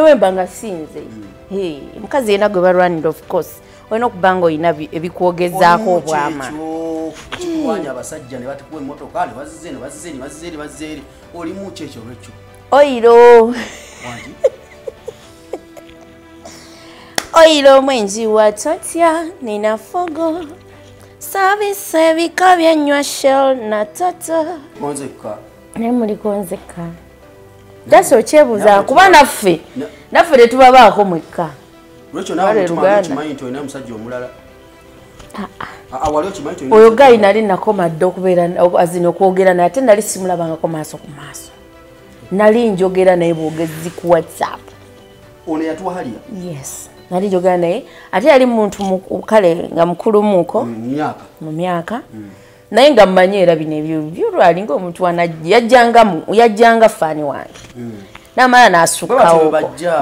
Wembanga sinze. Mukazi yena gwe balwanira of course. Olina okubanga olina ebikwogezaako obwama. Kikwanya abasajja ne batikuwa emmotoka ne bazzeeri. Oli mu kyekyo lwekyo. Oyo. Oyo mwenzi wa totya nina fogo. Service ebika byanywa Shell na Tata. Konzeka. Ne muli konzeka. That's okyebuuza kuba naffe tetubabaako mwekka. Lwekyo nawe okimanyi nti olina omusajja omulala. Oyo gayi nali nakoma dde okubeera azina okwogera naye ate nali simulabangako maaso ku maaso. Nali njogera naye bwogezi ku WhatsApp. Ono yatuwahalira? Yes. Nali njogera naye ate yali muntu kale nga mukuluumuuko mu myaka. Naye nga mmanyi era bino ebyo lwalinga omuntu yajjanga faani wange. Namala n'asukkawo.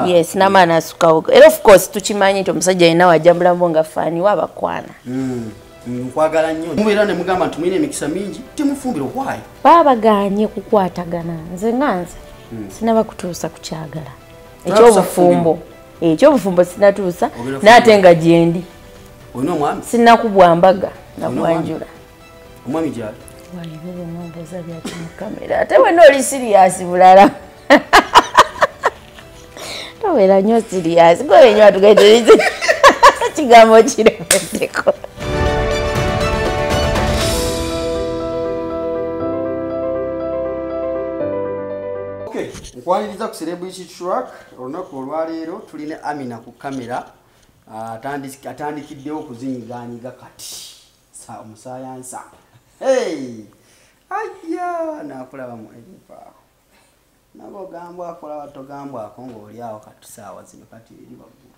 Yes, namala n'asukkawo. Era of course tukimanyi nti omusajja yenna wajjambula mbo nga faani wa bakwana. Nkwagala nnyo. Mubeera ne mugamba nti mulina emikisa mingi temufumbira why? Baabagaanye kukwatagana. Nze sinaba kutuusa ku kyagala. Ekyobufumbo sinatuusa n'ate nga gyendi. Olina omwami? Sinakubwambaga nabwanjula. Omwami gyali? Waibebe mwambaza byaki mu kamera. Ate wena oli siriasi bulala. Tobeera nnyo siriasi. Gwe nnyo atugaitirize. Kigambo kiremeddeko. Nkwaniriza ku Celebrity Track olunaku olwaleero tulina Amina ku kamera atandikiddewo okuzinyiganyiga kati omusaayansa. Ayya nakulaba mu ebivaawo nabo ogambwa akola togambwako ng'oli awo kati saawa zino kati eri waggulu.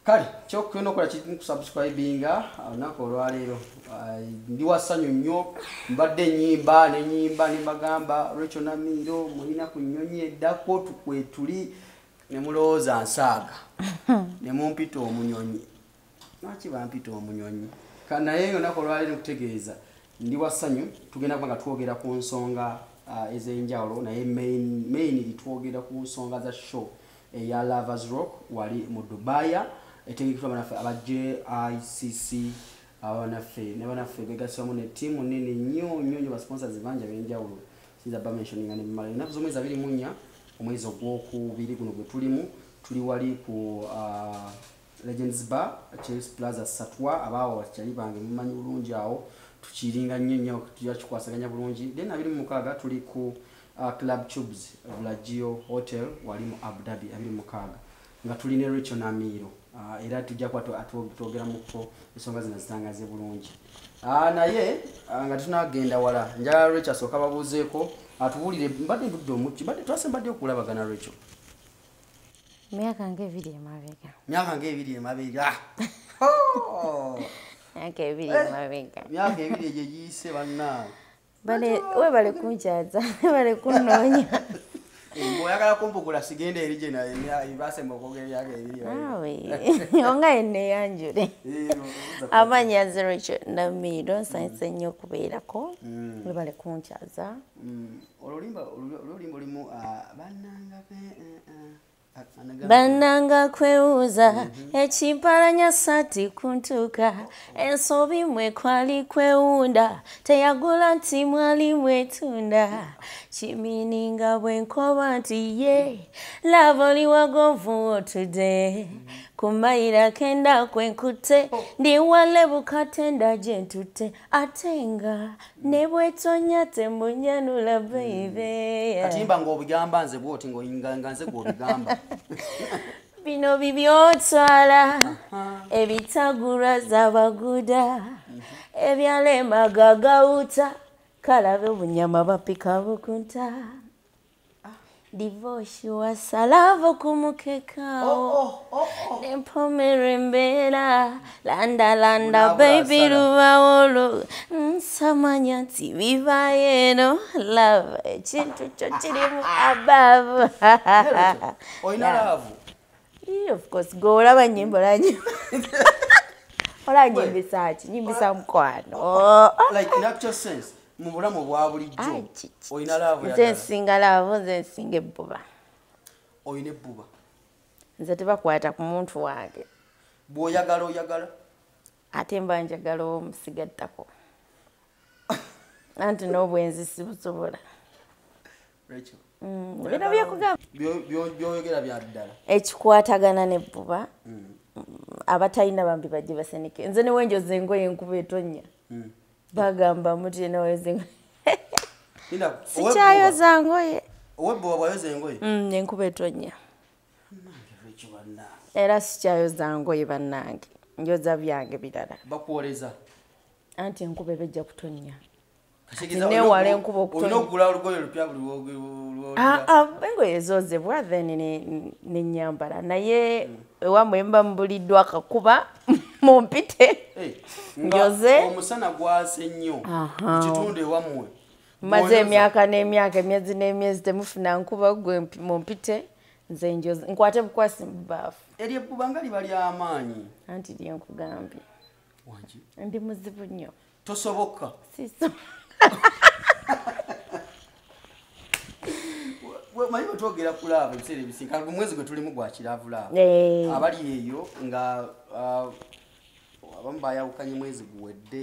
Kale kyokugenda okukola kiri kusubscribinga olunaku olwaleero ndi wasanyu nnyo mbadde ennyimba ne mbagamba Recheal Namiro mulina ku nnyonyi eddako tukwetuli ne mulowooza nsaaga ne mumpita omunyonyi. Lwaki bampita omunyonyi? Naye olunaku olwaleero kutegeeza ndi wasanyu tugenda kuba nga twogera ku nsonga ez'enjawulo naye mainly twogera ku nsonga za show eya Lovers Rock wali mu Dubai etegekebwa Banaffe aba JICC Banaffe begasibwamu ne ttiimu nene nnyo ba sponsors banja b'enjawulo sinza ba mentioning ne mmala ennaku z'omwezi 24 omwezi ogwokubiri guno gwe tulimu tuli wali ku Legends Bar Plazza Satwa abaawo bakyali bange mumanyi bulungi awo tukiringa nnyo tuyakikwasaganya bulungi. Then 26 tuli ku Club Tubes Vilagio Hotel wali mu Abudhabi 26 nga tuli ne Recheal Namiro era tujja twogeramuko ensonga zino zitangaze bulungi. Naye nga tunagenda wala njagala Recheal asooka babuuzeeko atubuulire mbadde budde omuki mbadde okulabagana Recheal. Myaka ng'ebiri emabega. Myaka ng'ebiri emabega. Myaka ebiri emabega. Myaka ebiri egyo giyise bannaawe. Webale kunkyaza, webale kunnoonya. Oyagala kumpugula sigenda eri gye naye baasemba okwogera emyaka ebiri. Onga yenneeyanjule. Amannya nze Recheal Namiro nsanyuse nnyo okubeerako. Webale kunkyaza. Olulimba lulimu Bannanga kwewuuza ekimpalanya sati kuntuuka ensobi mwe kwali kwewunda teyagula nti mwali mwetunda kimininga bwenkoba nti ye lava oli wagonvuwo today kumayira kenda kwenkute ndi wale bukatenda gyentutte ate nga ne bwetonya tembunyanula baby. Katimba ng'obigamba nze bw'oti ng'oyinga nze gw'obigamba. Bino bibyotwala ebitagura z'abaguda ebyalema gagawuta kalabe obunyama bapika bukunta divorce wasalavo kumukekao nempomere mbeera landa baby lubaolo nsamanya nti bivayo eno love ekintu kyo kirimu above. Oyina love? Of course golaba nyimbo ola nyimbisa ki nyimbisa mukwano like in actual sense mu bulamu bwa bulijjo oyina love ya nze nsinga love nze nsinga ebbuba. Oyina ebbuba? nze tebakwata ku muntu wange bw'oyagala ate mba njagala omusigattako anti n'obwenzi sibusobola bino byekugamba by'oyogera bya ddala ekikwatagana n'ebbuba abatalina bambi bajje baseneke nze ne wenjoza engoye enkuba etonnya bagamba muti naweze sikyayoza ngoye owebbuba bwayoza engoye enkuba etonnya era sikyayoza ngoye bannange njoza byange birala bakuwoleza anti enkuba ebejja kutonnya newala enkuba okutonnya olugoye lupya engoye ezozebwa then nenyambala naye ewamwe mba mubuliddwa akakuba mumpite njoze omusana gwase nnyo ekitundu ewamwe maze emyaka n'emyaka emyezi n'emyezi temufuna nkuba gwe mumpite nze njoze nkwate bukwasi mu bbaafu eryebbuba nga liba ly'amaanyi anti lyenkugambye ndi muzibu nnyo tosoboka siso manyi bwetwogera kulaaba ebiseera ebisinga omwezi gwe tulimu gwa kiravulaaba abali eyo nga abamu bayawukanye mwezi guwedde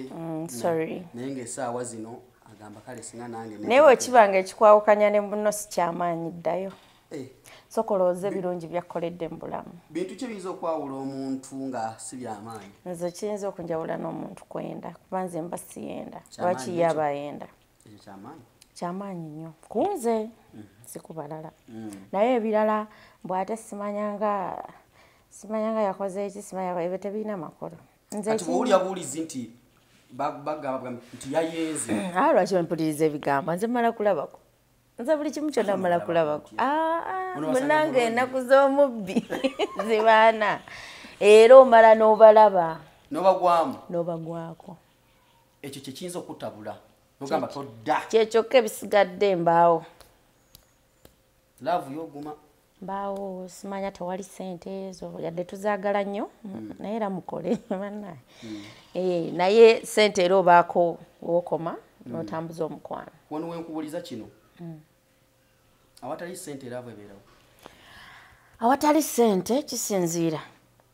naye ng'essaawa zino agamba kale singa nange naye wekibanga ekikwawukanya ne muno si kyamaanyi ddayo sokolooza ebirungi byakkoledde mu bulamu bintu ki biyinza okwawula omuntu nga si byamaanyi nze kiyinza okunjawula n'omuntu kwenda kuba nze mba siyenda oba kiye aba yenda kyamaanyi nnyo kunze sikubalala naye ebirala bw'ate simanyanga yakoze eki simanya ebyo tebirina makulu nze owulya buulizi nti bagamba nti yayenze lwaki mpuliriza ebigambo nze mala kulabako nze buli kimu kyonna mala kulabako munange ennaku z'omubbi zibaana era omala n'obalaba n'obagwako ekyo kyekiyinza okutabula nogamba todda kyekyokka ebisigadde mbaawo laavu yoguma mbaawo simanya tewali sente ezo yadde tuzaagala nnyo naye era mukole bannaye naye sente era obaako wokoma n'otambuza omukwano wano wenkubuliza kino awatali sente era bwebeerawo awatali sente kisinziira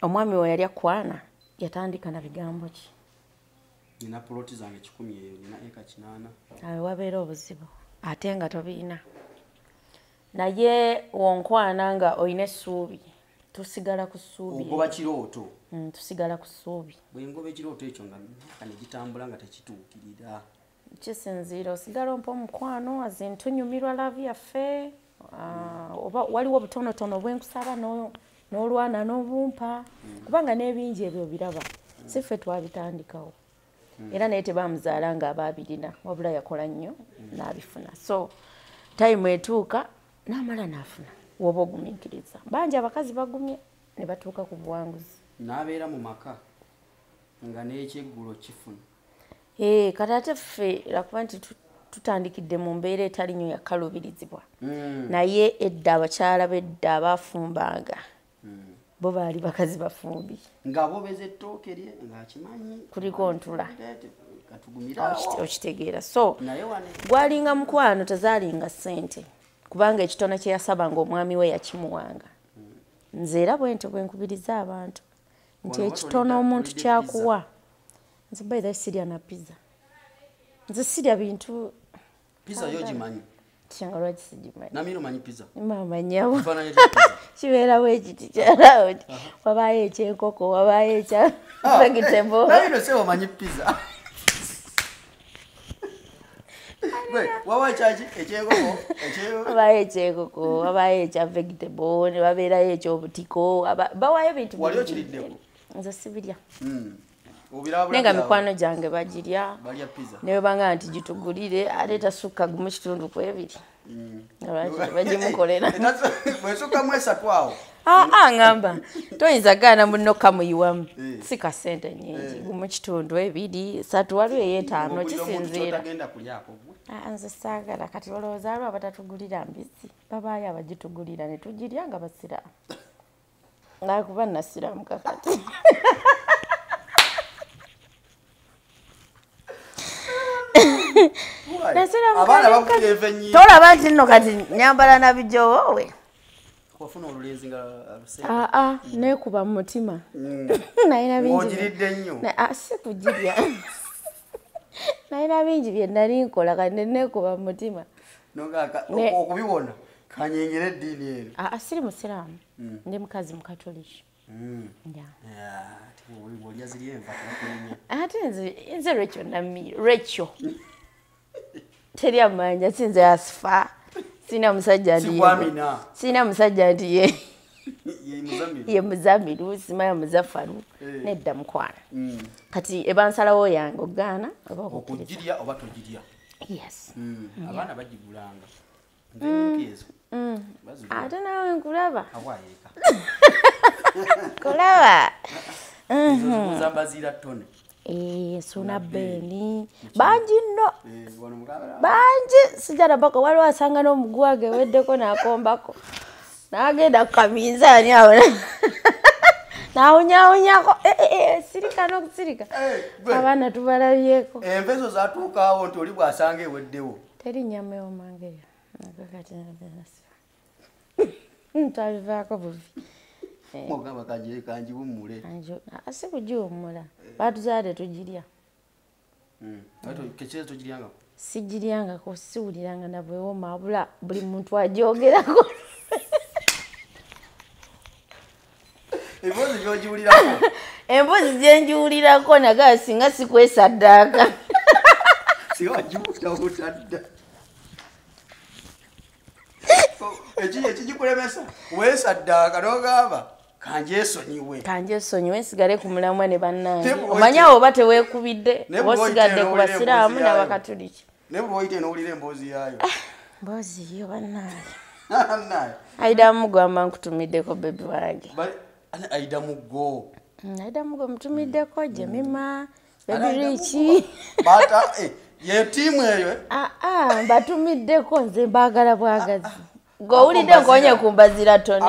omwami we yali akwana yatandika na bigambo ki nina poloti zange 10 eyo nina eka 8 awe wabeera obuzibu ate nga tobiina naye wonkwana nga olina essuubi tusigala ku ssuubi ogoba kirooto tusigala ku ssuubi bwengoba ekirooto ekyo nga myaka negitambula nga tekituukirira kisinziira osigala ompa omukwano azintunyumirwa laavu yaffe oba waliwo obutonotono bwenkusaba n'olwana n'obumpa kubanga n'ebingi ebyo biraba si ffe twabitandikawo era naye tebamuzaala nga abaabirina wabula yakola nnyo n'abifuna so tayimu etuuka n'amala n'afuna woba ogumiikiriza bangi abakazi bagumye ne batuuka ku buwanguzi n'abeera mu maka nga n'ekyeggulo kifuna kati ate ffe lakuba nti tutandikidde mu mbeera etali nnyo yakalubirizibwa naye edda abakyala b'edda abaafumbanga bo baali bakazi bafumbi nga bobeza ettooke lye ng'akimanyi kuliko ntula okitegeera so gwalinga mukwano tezaalinga ssente kubanga ekitono kye yasabanga omwami we yakimuwanga nze era bwentyo bwenkubiriza abantu nti ekitono omuntu kyakuwa nze baitha sirya na pizza nze sirya bintu pizza yo gimanyi kyanga lwaki sigimanyi Namiiro manyi pizza mamanyawo kibeerawo ekiti kyalawo wabaayo ekyenkoko wabaayo ekya vegetable Namiiro se wamanyi pizza wabaayo kyaki ekyenkoko wabaayo ekyenkoko wabaayo ekya vegetable ne babeerayo ekyobutiko bawaayo bintu wali okiriddeko nze sibirya nenga mikwano gyange bagirya ne bwebanga nti gitugulire ate tasukka gumu kitundu ku ebiri bagimukolera ngamba toyinza gaana muno kamuyiwamu si kasente nyingi gumu kitundu ebiri satu waliwo ey'entaano kisinziira nze saagala kati olowooza waliwo abatatugulira mbisi babaayo abagitugulira ne tugirya nga basiraamu ngakuba nasiraamu kakati abaana bakuyeva nnyo tolaba nti nno kati nyambala na bijoowe wafuna olulenzi nga luseka nekuba mu mutima nalina bingi ogiridde nnyo si kugirya nalina bingi bye nali nkola kati nekuba mu mutima okubiwona kanyengera eddiini ero siri musiraamu ndi mukazi mukatoliki ate nze Recheal Namiro Recheal teri amanya sinze asifa sina musajja nti ye muzamiru simaya muzaffaru nedda mukwana kati ebansalawo yange ogaana oba okugirya oba togirya yes abaana bagigulanga ate nawe nkulaba awayeeka kulaba zambazira tone suna beni banji nno banji sijana bako waliwo asanga n'omugwage weddeko n'akombako n'agenda kukaminzaani awo n'awunyawunyako sirika n'okusirika abaana tubalabyeko empezo zatuukaawo nti oli bw'asanga eweddewo teri nnyama y'omangeyo ntabivaako buvi mogamba kanjiwummule si kugiwummula batuzaade tugirya kekirezi togiryangako sigiryangako siwuliranga nabwewoma abula buli muntu agyogerako emboozi gyogiwulirako emboozi gyenjiwulirako nagaa singa sikwesaddaaka siwagiwutawutadda ekigikulemesa weesaddaaka n'ogamba kanjesonyiwe nsigale ku mulamwa ne bannange omanyawo oba teweekubidde oba osigadde ku basiraamu n'abakatuliki naye buli woyite n'owulira emboozi yaayo mboozi yo bannange aida mugwamba nkutumiddeko bebi wange aida muggo mutumiddeko Jemima bebi Richi ye tiimu eyo mbatumiddeko nze mbaagala bwagazi ng'owulidde nkonye kumbazira tone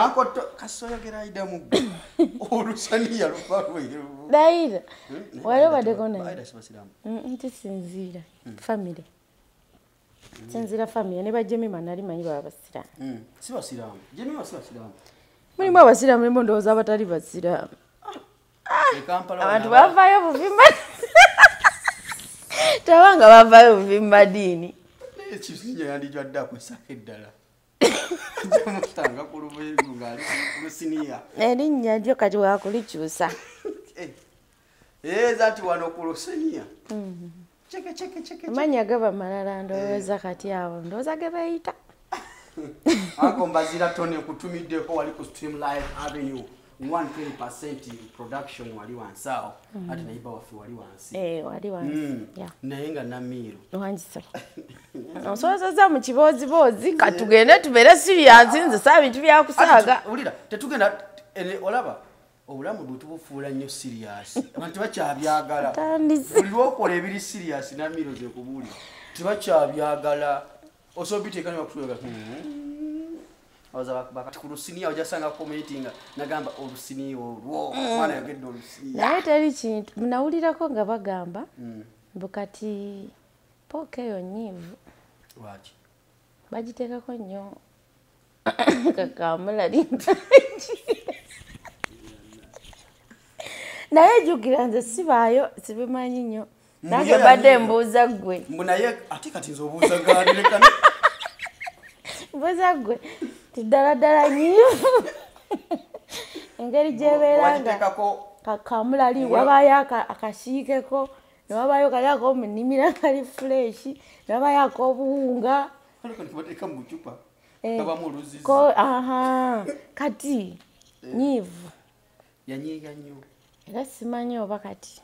kasoyogera aida muggo olusaniya luva lweru daira wali obaddeko naye nti sinziira famire sinziira famire ne bajemima nali manyi baba basiraamu si basiraamu Jemima si basiraamu mulimu abasiraamu mulimu ndowooza abatali basiraamu abantu bavaayo buvimba tabanga bavaayo buvimba ddiini ekisinja yandijwadde akwesako eddala mutanga ku lubeeru ngaali lusiniya erinnya lyo kati waakulikyusa eeza nti wano ku lusiniya amanya gaba malala ndowooza kati awo ndowooza ge bayita ako mbazira tone kutumiddeko wali ku Stream Live Avenue 120% production wali wansawo ate nayiba waffe wali wansi wali wansi naye nga Namiiro wanjisa osoboza mu kiboozibozi katugende tubeere serious nze saa bintu byakusaaga ulira tetugenda olaba obulamu bwe tubufuula nnyo serious abantu bakyabyagala buli lwokola ebiri serious Namiiro ze kubuulira tebakyabyagala osobiteeka ne bakutwega bakati ku lusiniya ojasanga commentinga nagamba olusiniya olwo mwana yogedde olusiniya naye teri kintu nawulirako nga bagamba bukati pooka eyo nnyiivu lwaki bagiteekako nnyo kakamulali naye jjukira nze sibaayo sibimanyi nnyo nange badde mbuuza ggwe naye ate kati nze obuuza gaadilekana mbuuza ggwe tiddala nnyiivu engeri gyebeeranga kakamulali wabaayo akasiikeko ne wabaayo kali ak'omunimira kali fuleshi ne wabaayo ak'obuwunga kati nnyiivu yanyiiga nnyo era simanyi oba kati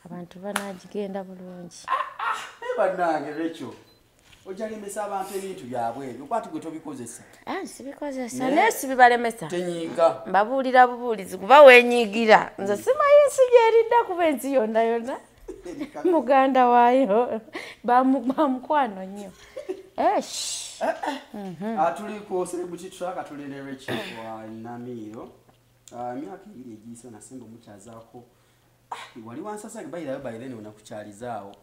abantu banagigenda bulungi bannange Recheal ojalemesa abantu ebintu byabwe ebyo kwati gwe tobikozesa sibikozesa naye sibibalemesa tenyiiga mbabuulira bubuulizi kuba weenyiigira nze simanyi nsi gyeridda kuba ensi yonna yonna muganda waayo bamukwano nnyo tuliko celebrity track tuli ne Recheal wa Namiiro myaka 2 egiyise nasemba omukyazaako wali wansasa bayirayo bayirene onakukyalizaawo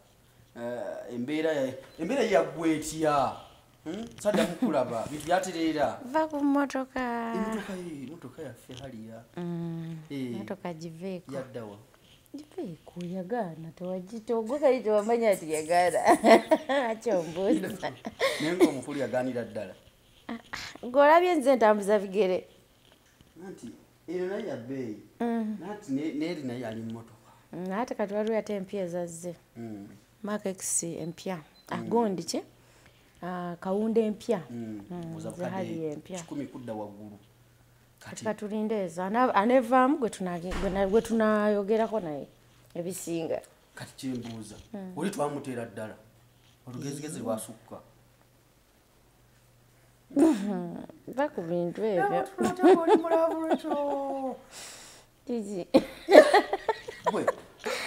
embeera yaggwe etya Sadda mukulaba bivyatirira. Va ku motoka. Motoka yaffe haliya. Motoka giveeko. Yaddawa. Giveeko yagaana tewagitogwa kali tewamanya ati yagaana. Akyombuuza. Naye ng'omukulu yagaanira ddala. Ng'olabye nze ntambuza bigere. Nanti eno naye yabbeeyi. Nanti n'eri naye ali mu motoka. Ate kati waliwo ate empya ezazze. Mark X empya. Agondi ki? Kawunda empya. Zahali empya. 10 kudda waggulu. Kati tulinde ezo. Anevaamu gwe tunayogerako naye ebisinga. Kati kyembuuza. Oli twamuteera ddala. Olugezigezi lwasukka. Va ku bintu ebyo. Oli mulavu Recheal. Kiki? Gwe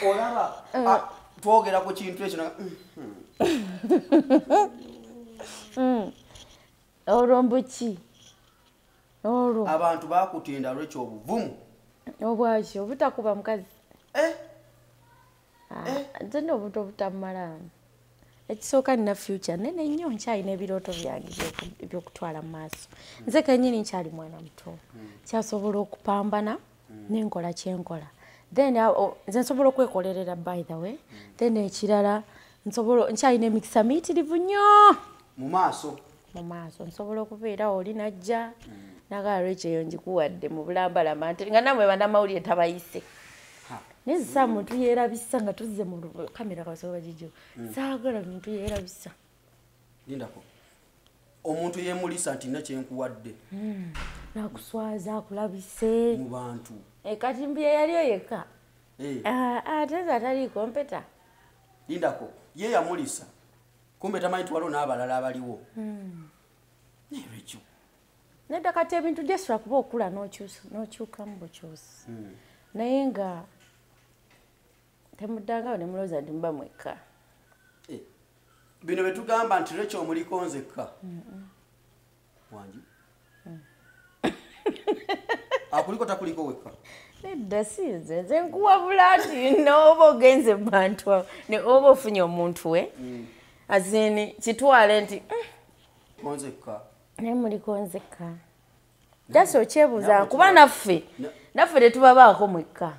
olaba twogera ku kintu ekyo olwo mbuki olwo abantu bakutenda Recheal obuvumu obwaki obutakuba mukazi nze n'obuto obutamalamu ekisooka nina future nene nnyo nkyalina ebirooto byange ebyokutwala mu maaso nze kennyini nkyali mwana muto kyasobola okupambana nenkola kyenkola then nze nsobola okwekolerera by the way then ekirala nkyalina emikisa miyitirivu nnyo mu maaso nsobola okubeera oli najja nagala Recheal eyo ngikuwadde mu bulambalama nti nga namwe bannamawulire tabayise nezisa muntu yeerabisa nga tuzze mu kamera kasobola gijjo saagala muntu yeerabisa lindako omuntu yeemulisa nti nakyenkuwadde nakuswaza akulabise mu bantu kati mbi yaliyo yekka ate nze atali kompeta lindako ye yamulisa kumbe tamanyi nti waliwo n'abalala abaliwo Recheal nedda kati ebintu gyesula kuba okula n'okyukamu bukyusi naye nga temuddangawo ne mulowooza nti muba mwekka bino betugamba nti Recheal muliko nzekka wangi akuliko takuliko wekka nedda sinze nze nkuwabula nti n'oba ogenze bantu ne oba ofunye omuntu we azini kitwale nti konzekka naye muliko nzekka jasi okyebuuza kuba naffe tetubabaako mwekka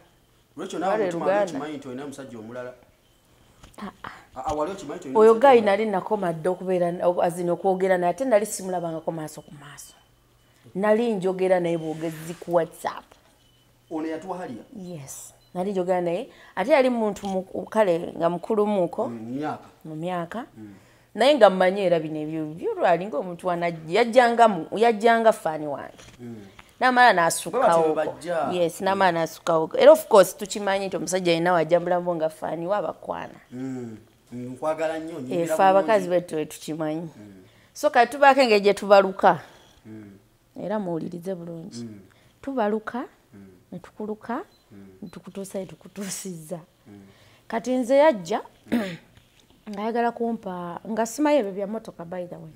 Recheal nawe tumanyi nti olina omusajja omulala oyo gayi nali nakoma dde okubeera azini okwogera naye ate nali simulabangako maaso ku maaso nali njogera naye bwogezi ku WhatsApp ono yatuwahaliya yes nali njogera naye ate yali muntu kale nga mukulumuuko mu myaka naye nga mmanyi era bino ebyo byolwali ng'omuntu yajjanga faani wange namala n'asukkawo yes namala n'asukkawo era of course tukimanyi nti omusajja yenna wajjambulamu nga faani wa bakwana nkwagala nnyo efe abakazi betu tukimanyi so kati tubaako engeri gye tubaluka era muwulirize bulungi tubaluka ne tukuluka ne tukutuusa ye tukutuusizza kati nze yajja ngayagala kumpa nga simayo ebyo bya motoka by the way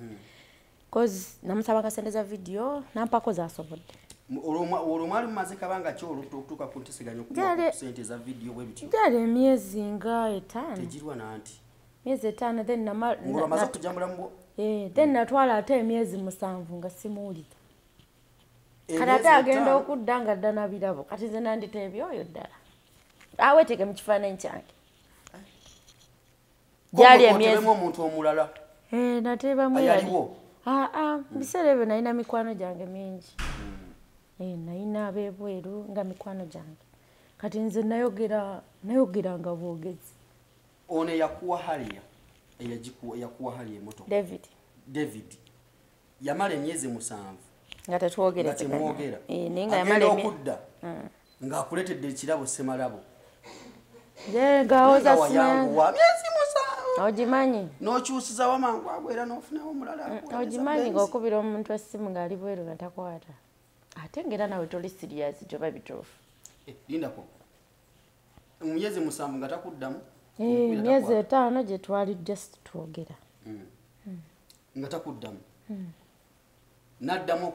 cause namusaba sente za video nampako zaasobodde olwo mwali mumaze kabanga ki okutuuka ku nteeseganya okuba sente za video bwe bityo gyali emyezi nga 5 tegirwa nanti myezi 5 then ng'olwamaze okutujambula mu then natwala ate emyezi 7 nga simuwuliza kati ate agenda okudda nga dda nabirabo kati nze nandita ebyoyo ddala aweeteke mu kifaananyi kyange gyali emyezi omuntu omulala nateebamu yaliwo biseera ebyo nalina mikwano gyange mingi nalina ab'ebweru nga mikwano gyange kati nze nayogeranga bwogezi ono yakuwahaliya yakuwahaliya emotoka David yamala emyezi 7 nga tetwogera temwogera agenda okudda ng'akuleetedde ekirabo semalabo gawozasimanga myezi 7 ogimanyi n'okyusiza wamangu agwera n'ofunawo omulala ogimanyi ng'okubira omuntu essimu ng'ali bweru nga takwata ate ngera nawe toli siriyasi gyoba bituufu lindako emyezi 7 nga takuddamu myezi 5 gye twali just twogera nga takuddamu n'addamu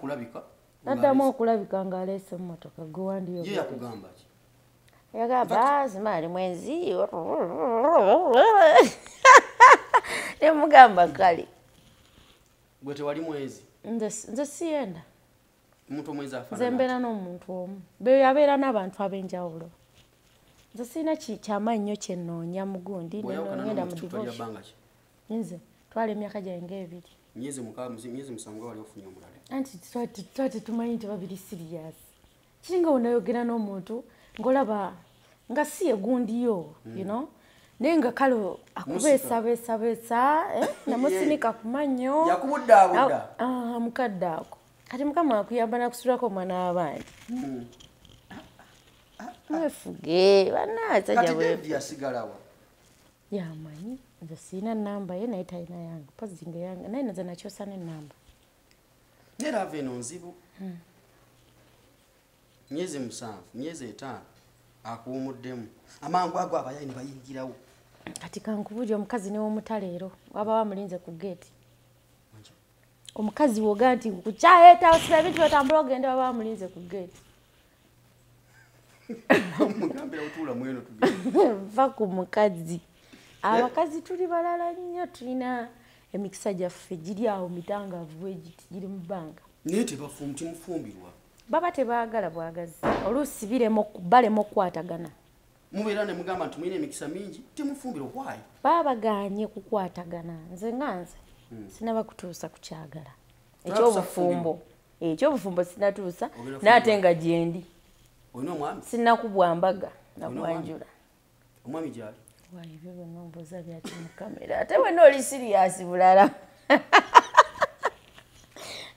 okulabika ng'aleese emmotoka gwewandiyo ye yakugamba ki yagamba zimaali mwenzi nemugamba kale Gwe tewali mwezi. Nze siyenda. Omuntu omwezi afaanana. Nze mbeera n'omuntu omu. Yabeera n'abantu ab'enjawulo. Nze sirina kyamaanyi kye nnoonya mu gundi ngenda mu divorce. Nze twala emyaka gyange 2. Myezi 7 wali ofunye omulala. Anti twate tumanyi nti babiri serious. Kiringa onayogera n'omuntu ng'olaba nga si egundiyo, you know? Naye nga kale akubeesabeesa namusinika ku mannyo. Yakubuddaabudda. Mukadde ako. Kati Mukama akuyamba nakusulako omwana w'abandi. Wefuge bannasajja kati David yasigalawa. Yamanyi nze sirina nnamba ye naye talina yange pozinga yange naye nze nakyosa n'ennamba. Neera ava eno nzibu. Myezi 7, myezi 5 akuwumuddemu. Amangu ago abayali ne bayingirawo. Kati kankubuulira omukazi n'ow'omutaleero waba wamulinze ku geeti. Omukazi woga nti kukyayeta osira ebintu batambula ogenda waba wamulinze ku geeti. Mugambira otuula mweno tugenda. Va ku mukazi. Abakazi tuli balala nnyo tulina emikisa gyaffe giri awo mitangavu egiti giri mu bbanga. Naye timufumbirwa. Baba tebaagala bwagazi. Oluusi balema okukwatagana. Mubeera ne mugamba nti mulina emikisa mingi timufumbirwa why? Babagaanye kukwatagana. Nze sinaba kutuusa ku kyagala. Ekyobufumbo sinatuusa n'ate nga gyendi. Olina omwami? Sinakubwa mbaga nagwanjula. Omwami gyali? Waayo ebyo byonna ombuuza byaki mu kamera. Ate wenna oli siriyasi bulala.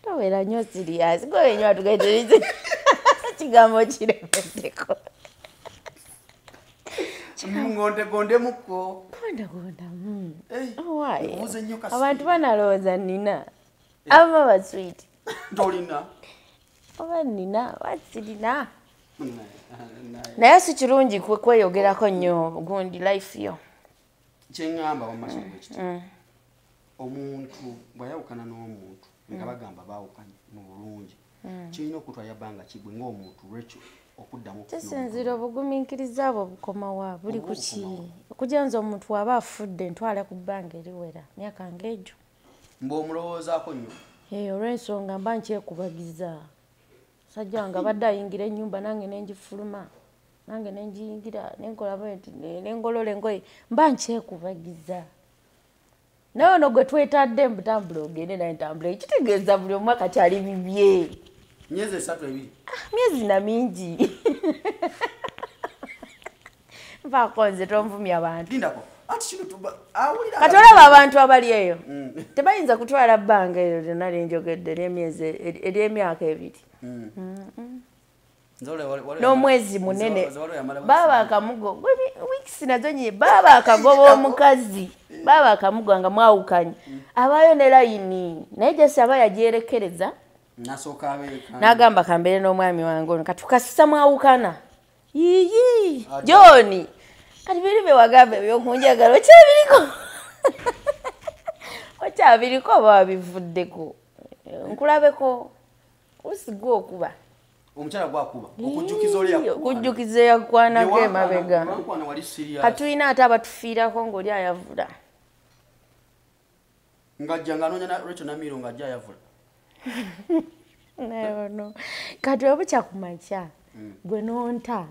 Tobeera nnyo siriyasi. Gwe nnyo atugaitirize. Kigambo kiremeddeko. Ngonde mukko. Gonda. Waayo. Abantu banalowooza nnina. Aba ba sweet. Tolina? Oba nnina, wasirina. Naye si kirungi kweyogerako nnyo gundi life yo. Kyeŋŋamba wamaaso kiti. Omuntu bw'ayawukana n'omuntu nga bagamba baawukanye mu bulungi. Kirina okutwala ebbanga kigwe ng'omuntu Recheal okuddamu. Kisinziira obugumiikiriza abo bukomawa buli ku ki. Okujanza omuntu waba afudde ntwala ku bbanga eriwera myaka ng'egyo. Mb'omulowoozaako nnyo. Olw'ensonga mba nkyekubagiza. Sajja wange abadde ayingira ennyumba nange nenjifuluma. Nange nenjiyingira nenkola bwenti nengolola engoye mba nkyekubagiza. Naye ono gwe twetadde mbutambula ogende naye ntambula ekitegeeza buli omu kati ali bibye. Myezi 3 myezi na mingi. Mpaako nze tonvumya abantu. Lindako. Kati olaba abantu abali eyo tebayinza kutwala bbanga eryo lyonna lyenjogedde ery'emyaka 2. N'omwezi munene baba akamugo wiikisi nazo nyi baba akagoba omukazi baba akamugo nga mwawukanye abayo ne layini naye gyesi aba yagyerekereza n'agamba kambeere n'omwami wange ono katukasisa mwawukana yiyi John kati biri bye wagamba ebyokunjagala okyabiriko oba wabivuddeko nkulabeko usigwa okuba omukyala gwakuba okujjukiza oli yakuba okujjukiza yakwanako emabega katulina ate abatufiirako ng'oli ayavula ng'ajja ng'anoonya na Recheal Namiro ng'ajja ayavula nayono kati obukya ku makya gwe n'onta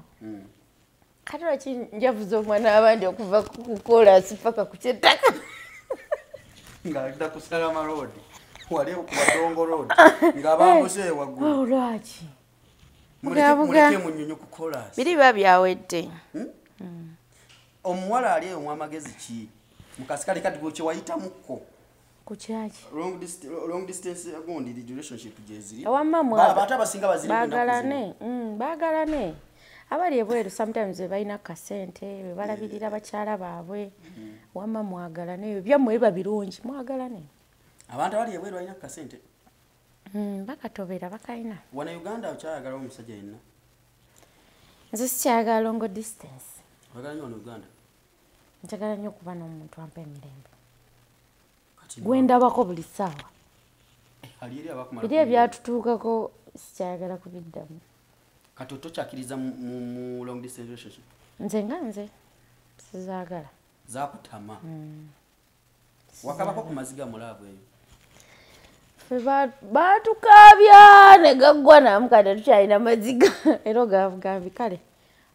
kati lwaki njavuza omwana w'abandi okuva ku koolasi paka ku kyettaka ng'adda ku Salama Road wali ku Badongo Road ng'abambuse waggulu lwaki muleke munyonyo ku koolasi biri biba byawedde omuwala ali eyo mwamagezi ki mu kasikale kati gwe kyewayitamuko ku kyaki long distance gundi relationship gyeziri abantu abasinga bagalane abali ebweru sometimes balina kasente bebalabirira bakyala baabwe wamma mwagalane ebyo byammwe biba birungi mwagalane abantu abali ebweru balina kasente bakatobera bakalina wana Uganda okyayagala omusajja yenna nze sikyayagala long distance oyagala nnyo Uganda njagala nnyo okuba n'omuntu ampa emirembe gwendabako buli ssaawa biri ebyatutuukako sikyayagala kubiddamu kati otokyakiriza mu long distance relationship nze sizaagala zakutama wakabako ku maziga mulaavu eyo Batukabya ne gaggwa na Mukadde tukyalina maziga era gavugambi kale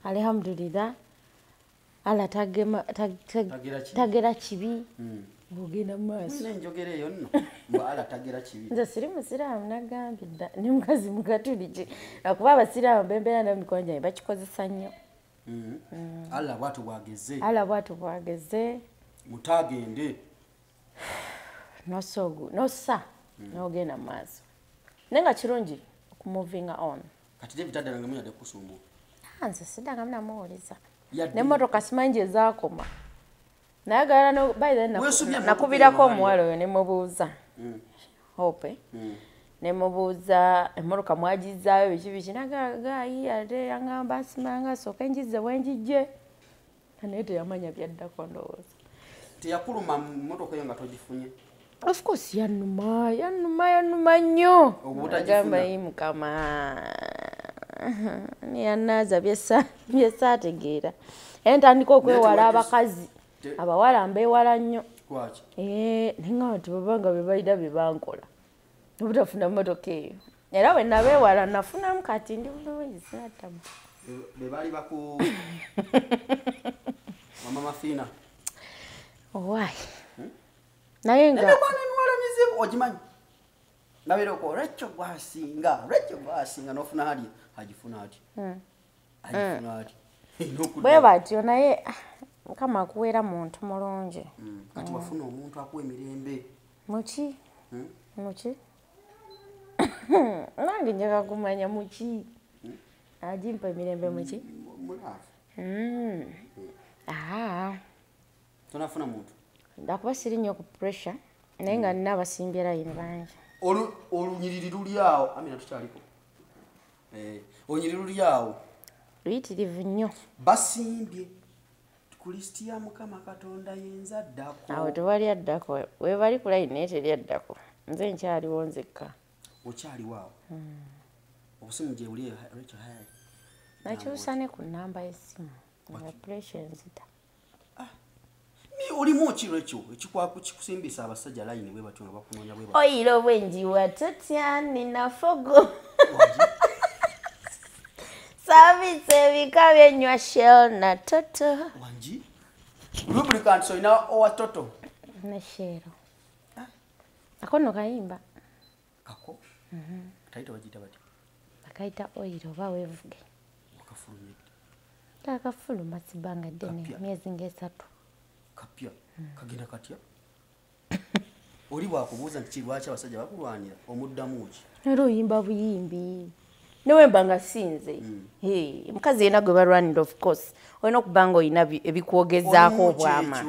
alhamdulillah ala tagera kibi bugina maaso nenjogera eyo nno mbu ala tagera kibi nze siri musiraamu nagambye dda ne mukazi mukatuliki akuba abasiraamu bembeera na mikwanja bakikozesa nnyo ala bwatu bwageze mutagende nosa n'ogenda mu maaso naye nga kirungi okumuvinga on kati David addala nga muyadde kusuumu nze siddanga munamuwuliza n'emmotoka simanyi gye zaakoma nayagala nakubirako omuwala oyo ne mubuuza hope ne mubuuza emmotoka mwagizaayo biki nagagayi ate yangamba asimanga asooka enjizze bwenjijje naye teyamanya byaddako ndowooza teyakuluma mmotoka eyo nga togifunye of course yanuma nnyo agamba yi mukama niyanaza byesaategeera era ntandika okwewala abakazi abawala mbeewala nnyo naye nga bati babanga bebalina bebankola obutafuna mmotoka eyo era bwe nabeewala nafunamu kati ndi bulungi sinatamu bebali baku mama mafina owaayi naye nga ogimanyi nabeera ko Recheal gwasinga nofuna hali agifuna ati bwe batyo naye Mukama akuweera muntu mulungi kati wafuna omuntu akuwa emirembe muki nange njagala kumanya muki agimpa emirembe muki tonafuna muntu ndakuba siri nnyo ku pressure naye nga nina abasimbye layini bangi olunyiriri luli awo amina tukyaliko olunyiriri luli awo luyitirivu nnyo basimbye ku lisiti ya Mukama Katonda yenza addako awo tewali addako webali ku layini naye teri addako nze nkyaliwo nzekka okyaliwo awo obusimu gye buli Recheal nakyusa ne ku nnamba y'essimu nga pressure enzita olimu ki Recheal ekikusimbisa abasajja layini bwe batyo nga bakunoonya bwe batyo oyiro bwenjiwa totya ninafogo Surpirise ebika byenywa Recheal na toto wanji lubricant so ina owa toto ne shero akono kayimba kako taita wajita bati akaita oyiro bawevuge wakafulumye takafuluma sibanga ddene myezi ng'esatu kapya kagenda katya oli bwakubuuza nti lwaki abasajja bakulwanira omuddamu ki era oyimba buyimbi newemba nga sinze mukazi yena gwe balwanira of course olina okuba nga olina ebikwogezaako obwama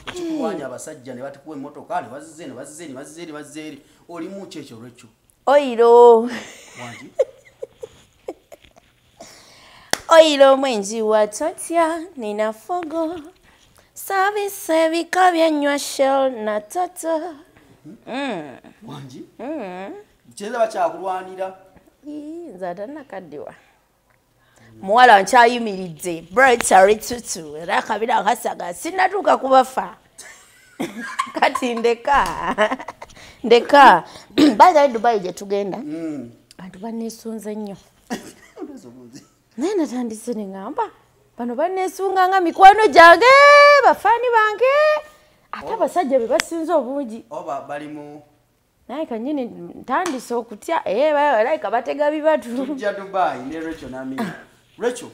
ekikulwanya abasajja ne batikuwa emmotoka ne bazzeeri olimu ki ekyo Recheal oyiro wangi oyiro mwenji wa totya ninafogo Surpirise ebika byenywa Recheal na toto wangi kyeza bakyakulwanira nze ate nakaddiwa muwala nkyayimiridde bright aritutu era akabira akasaga sinatuuka kubafa kati ndeka baza Dubai gye tugenda bantu banneesunze nnyo naye natandise ne ŋŋamba bano banneesunga nga mikwano gyange bafaani bange ate abasajja be basinze obungi oba balimu naye kanyini ntandise okutya like batega bibatu tujja Dubai ne Recheal Namiro Recheal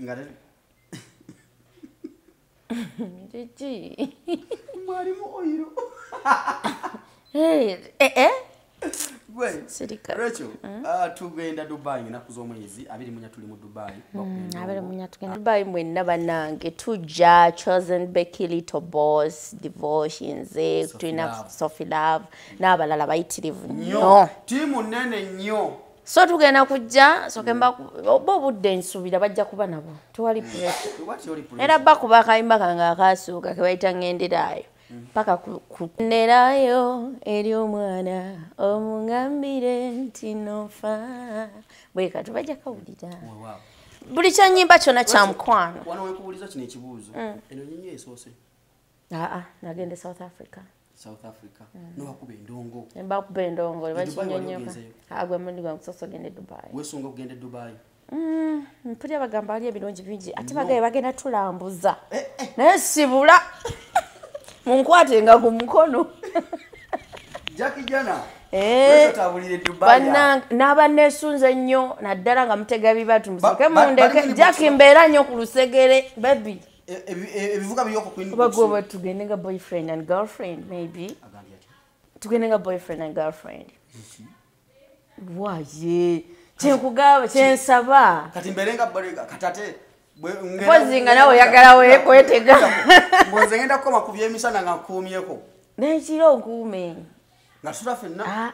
nga kiki mwalimu oyiro sirika Recheal tugenda Dubai enaku z'omwezi 24 tuli mu Dubai 24 tugenda Dubai mwenna bannange tujja chosen Becky Little Boss Devotions tulina Sophie Love n'abalala bayitirivu nnyo tiimu nnene nnyo so tugenda kujja sokemba oba obudde nsubira bajja kuba nabo tewali pressure era bakuba akayimba kange akasuuka ke bayita ŋŋenderaayo paka kunerayo eri omwana omungambire nti nofa bweka tubajja kawulira buli kyanyimba kyonna kya mukwano wano wekubuuliza kino ekibuuzo eno nyinyi esoose nagende South Africa South Africa. No wakuba endongo. Bakuba endongo bakinyonyoka. Agwe mundi gwa kusoso gende Dubai. Wesunga kugenda Dubai. Mpulira bagamba ali ebirungi bingi ate bagaye bagenda tulambuza. Naye sibula. Munkwate nga ku mukono. Jackie Jana. Weso tabulire Dubai. Naba nesunze nnyo naddala nga mutega bibatu musike mundeke Jackie mbeera nnyo ku lusegere baby. Ebivuga byoko kwindi. Bagwe tugende nga boyfriend and girlfriend maybe. Tugende nga boyfriend and girlfriend. Waye. Chenkugaba chensaba. Kati mberenga katate Pozinga nawe yagala we kwetega. Mwenze ngenda koma kubye emisana nga nkumyeko. Nekiro nkume. Nga sura fenna.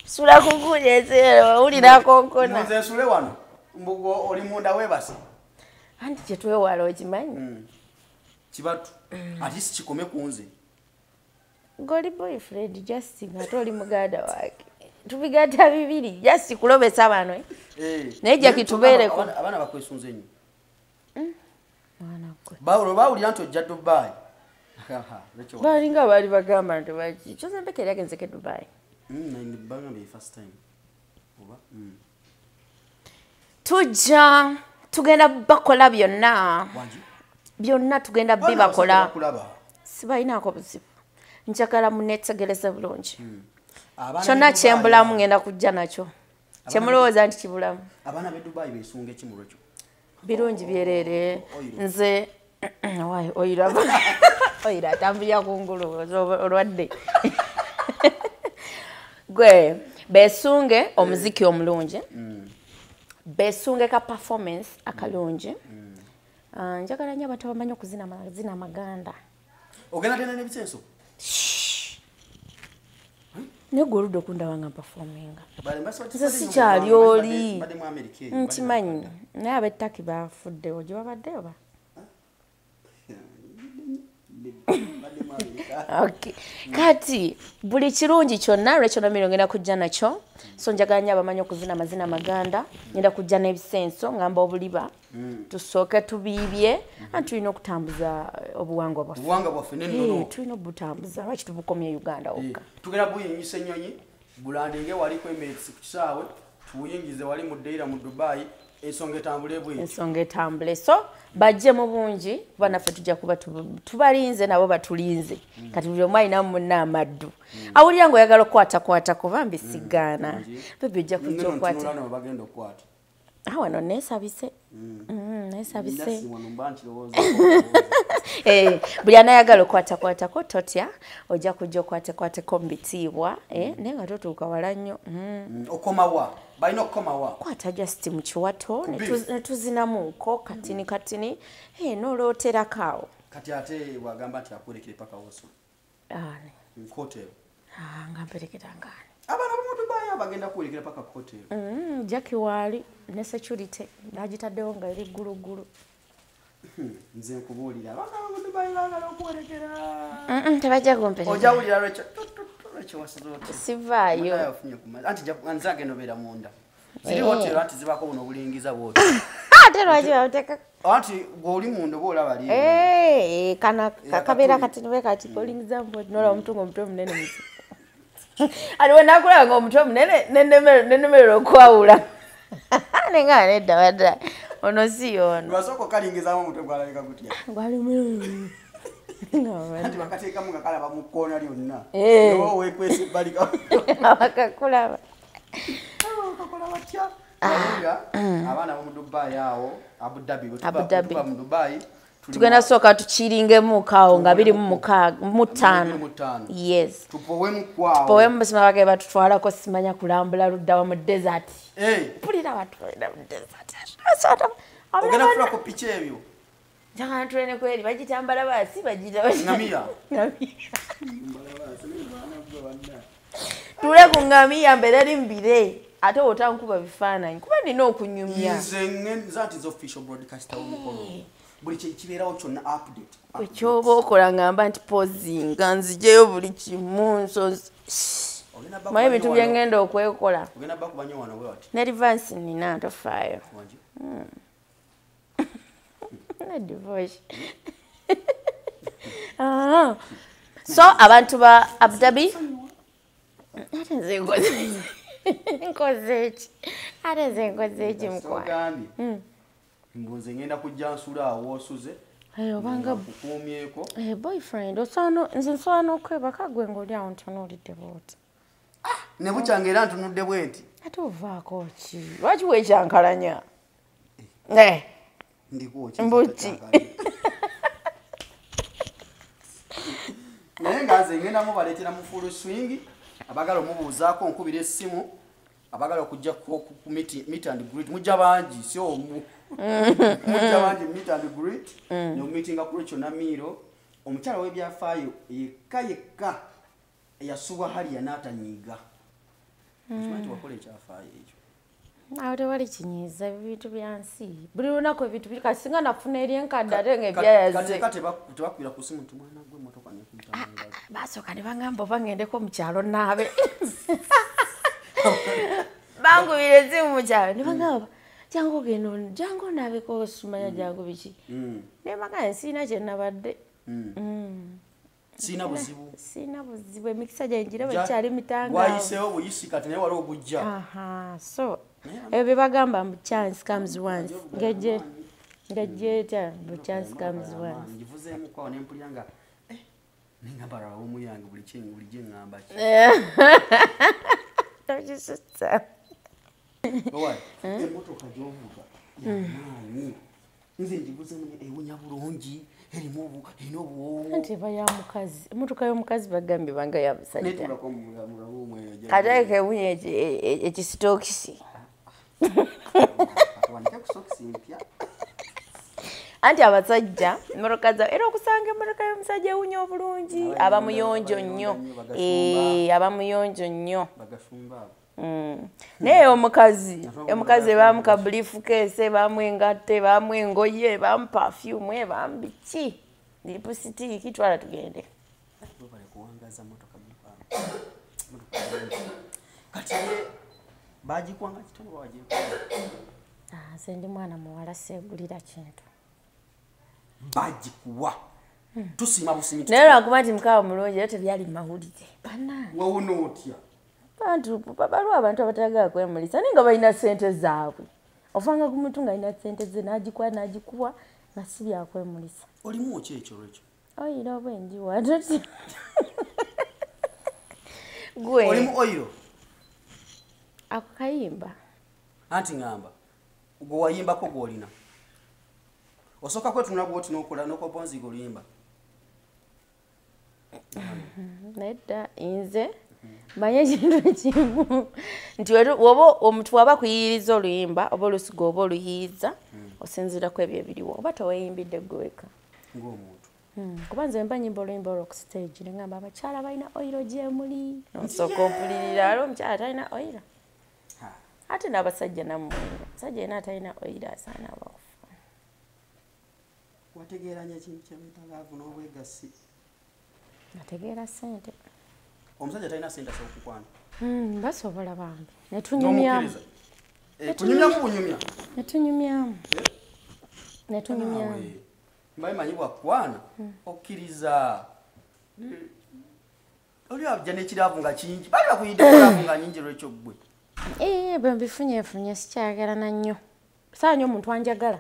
Sura kukujezero ulira konkona. Mwenze sule wano. Mbugo oli munda webase. Anti chetwe walo okimanyi. Kibatu. Atisi kikome kunze. Goli boyfriend just nga oli mugada wake. Tubigata bibiri just kulobesa bano neja kitubereko abana bakwesunze nnyo mwana gwe bawuli anto jja Dubai balinga bali bagamba nti baki choza mbekeri yagenze ke Dubai ni banga be first time oba tujja tugenda bakola byonna tugenda bibakola sibalina ko buzibu njagala munetsegereza bulungi Chona chembulamu ngenda kujja nakyo. Chemulowooza nti kibulamu. Abana be Dubai besunga ekimuro kyo. Birungi byerere nze wayi oyiraba. Oyira tambulya kungulu olwadde. Gwe besunge omuziki omulungi. Besunge ka performance akalungi. Njagala nnyo abantu bamanyi okuzina amaganda. Ogenda tena n'ebisenso? Negoludo kunda wanga performinga. Sisi kyali oli. Ntimanyi. Naye abetaki bafudde ojo babadde oba. Okay. Kati buli kirungi kyonna Recheal Namiro ngenda kujja nakyo. So njagala nnyo abamanyi okuzina amazina maganda. Ngenda kujja n'ebisenso ngamba obuliba. Tusooke tubiibye anti tulina okutambuza obuwangwa bwaffe. Obuwangwa bwaffe n'ennono. Tulina obutambuza lwaki tubukomye Uganda wokka. Tugenda buyinyisa ennyonyi bulandenge wali ku Emirates ku kisaawe tuyingize wali mu Deira mu Dubai ensonga etambule bwe. Ensonga etambule so bajje mu bungi Banaffe tujja kuba tubalinze nabo batulinze kati buli omu alina munna amaddu awulira ngo oyagala okukwata kuba mbisigana bebe ojja kujja okwata bagenda okukwata wano neesabise neesabise buli anayagala okukwatakwatako totya ojja kujja okwatekwateko mbitiibwa naye nga totuuka wala nnyo okomawa balina okukomawa kwata just mu kiwato netuzinamuko katini n'olooterakaawo kati ate wagamba nti akulekere paka woso nkotero nga mperekerangani abana mu Dubai bagenda kuwulekera paka hotel. Jackie wali ne security nagitaddewo nga eri gulugulu. Nze nkubuulira abana mu Dubai bagala okuwulekera. Tebajja kumperekera. Ojawulira Recheal wasizoti. Sivaayo. Anti nze agenda obeera munda. Ziri hotel anti zibako buno obulingiza bwoti. Ate lwaki babuteka. Anti gwoli munda oba olaba ali. Kana kabeera kati niwe kati olingiza mbwoti nola omutungo omutwe munene muzi. Aliwe nakulanga omutwe munene nenemerera okwawula nenga nedda wadda ono si ono lwasooka okalingizamu omutwe gwalabika gutya gwali anti bakateekamu nga kalaba mu kkoona lyonna oba weekwesa ebbalika bakakulaba kakola batya abaana bomu Dubai awo Abudhabi bwetuba mu Dubai tugenda soka tukiringemu kawo nga biri mu 5 yes tupowemu kwawo powemu basima bage batutwalako simanya kulambula luddawa mu desert pulira batwalira mu desert ogenda tulako picha ebyo njagala tulene kweri bagitambala basi bagita ngamia tule ku ngamia mbere ari mbire ate otankuba bifaananyi kuba nina okunyumya nze nzanti zo official broadcaster omukono buli kibeerawo kyonna update ekyoba okola ngamba nti pozinga nzijeyo buli kimu nsozi maye bintu byengenda okwekola ogenda bakubanyo wano bwe wati ne advance nina ntofaayo ne divorce So abantu ba Abudhabi nkoze mukwa mbuze ngenda kujja nsula awo osuze obanga kukumyeko boyfriend nze nsobola okwebaka gwe ng'oli awo ntunuulidde bwoti ne bukyanga era ntunudde bwenti ate ovaako ki lwaki weekyankalanya mbuki naye nga nze ngenda mubaleetera mu full swing abagala omubuuzaako nkubira essimu abagala okujja ku meet and greet mujja bangi si omu mujja bangi meet and greet nomumeetinga ku Recheal Namiro omukyala w'ebyafaayo yekka eyasubwa hali yanaatanyiiga kimanyi wakola ekyafaayo ekyo awo tewali kinyiiza ebintu byansi buli lunaku ebintu biri kati singa nafuna eri enkadde ate ng'ebyayaze tebakwira ku simu nti mwana gwe emmotoka nekuyita basooka ne bagamba oba ngendeko mu kyalo naabe bangubira esimu mu kyalo ne bagamba jangu ogenda jangu onaabeko osumanya jangu biki ne bagamba siina kye nabadde Sina buzibu emikisa gyanjira bakyali mitanga wayiseewo buyisi kati naye wali obujja so ebyo bye bagamba mbu chance comes once ngejjeeta mbu chance comes once ngivuzeemu kwawo ne mpulira nga nengamba lwa omu yange buli gye ŋŋamba ki tokisusa emmotoka gy'ovuga yamaanyi nze ngibuzeemu ewunya bulungi erimu erina obuwoowo nti eba ya mukazi emmotoka y'omukazi bagambye banga ya musajja kate kewunya ekisitookisi anti abasajja emmotoka zaabwe era okusanga emmotoka y'omusajja ewunya obulungi aba muyonjo nnyo aba muyonjo nnyo naye omukazi ebamu ka briefcase ebamu engatte ebamu engoye ebamu perfume ebamu biki lipusitiiki twala tugende bagikwanga kitono nze ndi mwana muwala seegulira kintu bagikuwa tusima busimi naye lwakuba nti mukaawa mulungi era tebyali mawulire wawuno otya bantu baliwo abantu abatagala kwemulisa naye nga balina ssente zaabwe ofanga ku muntu ng'alina ssente ze n'agikuwa n'agikuwa nga si byakwemulisa olimu ki ekyo lwekyo oyiro bwenjiwa toti gwe olimu oyiro ako kayimba anti ngamba gwe wayimbako gw'olina osooka kwetunula bwoti n'okola n'okoponziga oluyimba nedda nze manye ekintu ekimu nti omuntu waba kuyiyiriza oluyimba oba olusigo oba oluyiyiriza osinziirako ebyo ebiriwo oba toweeyimbidde gweka ng'omuntu kuba nze mba nyimba oluyimba olwo ku stage ne ngamba abakyala balina oyiro gyemuli nosooka ompulirira ali omukyala talina oyiro ate n'abasajja nammwe omusajja yena atalina oyiro asaana abakufa wategeeranya ekintu kyebetagaavu n'obwegassi nategeera ssente omusajja talina ssente asokukwana basobola bambi netunyumyamu netunyumyamu mbayimanyi bwakwana okkiriza oli abujja n'ekiraavu nga kingi bali bakuyidde ekiraavu nga nyingi lwekyo ggwe bwe mbifunyefunye sikyayagala nnyo saanyo omuntu anjagala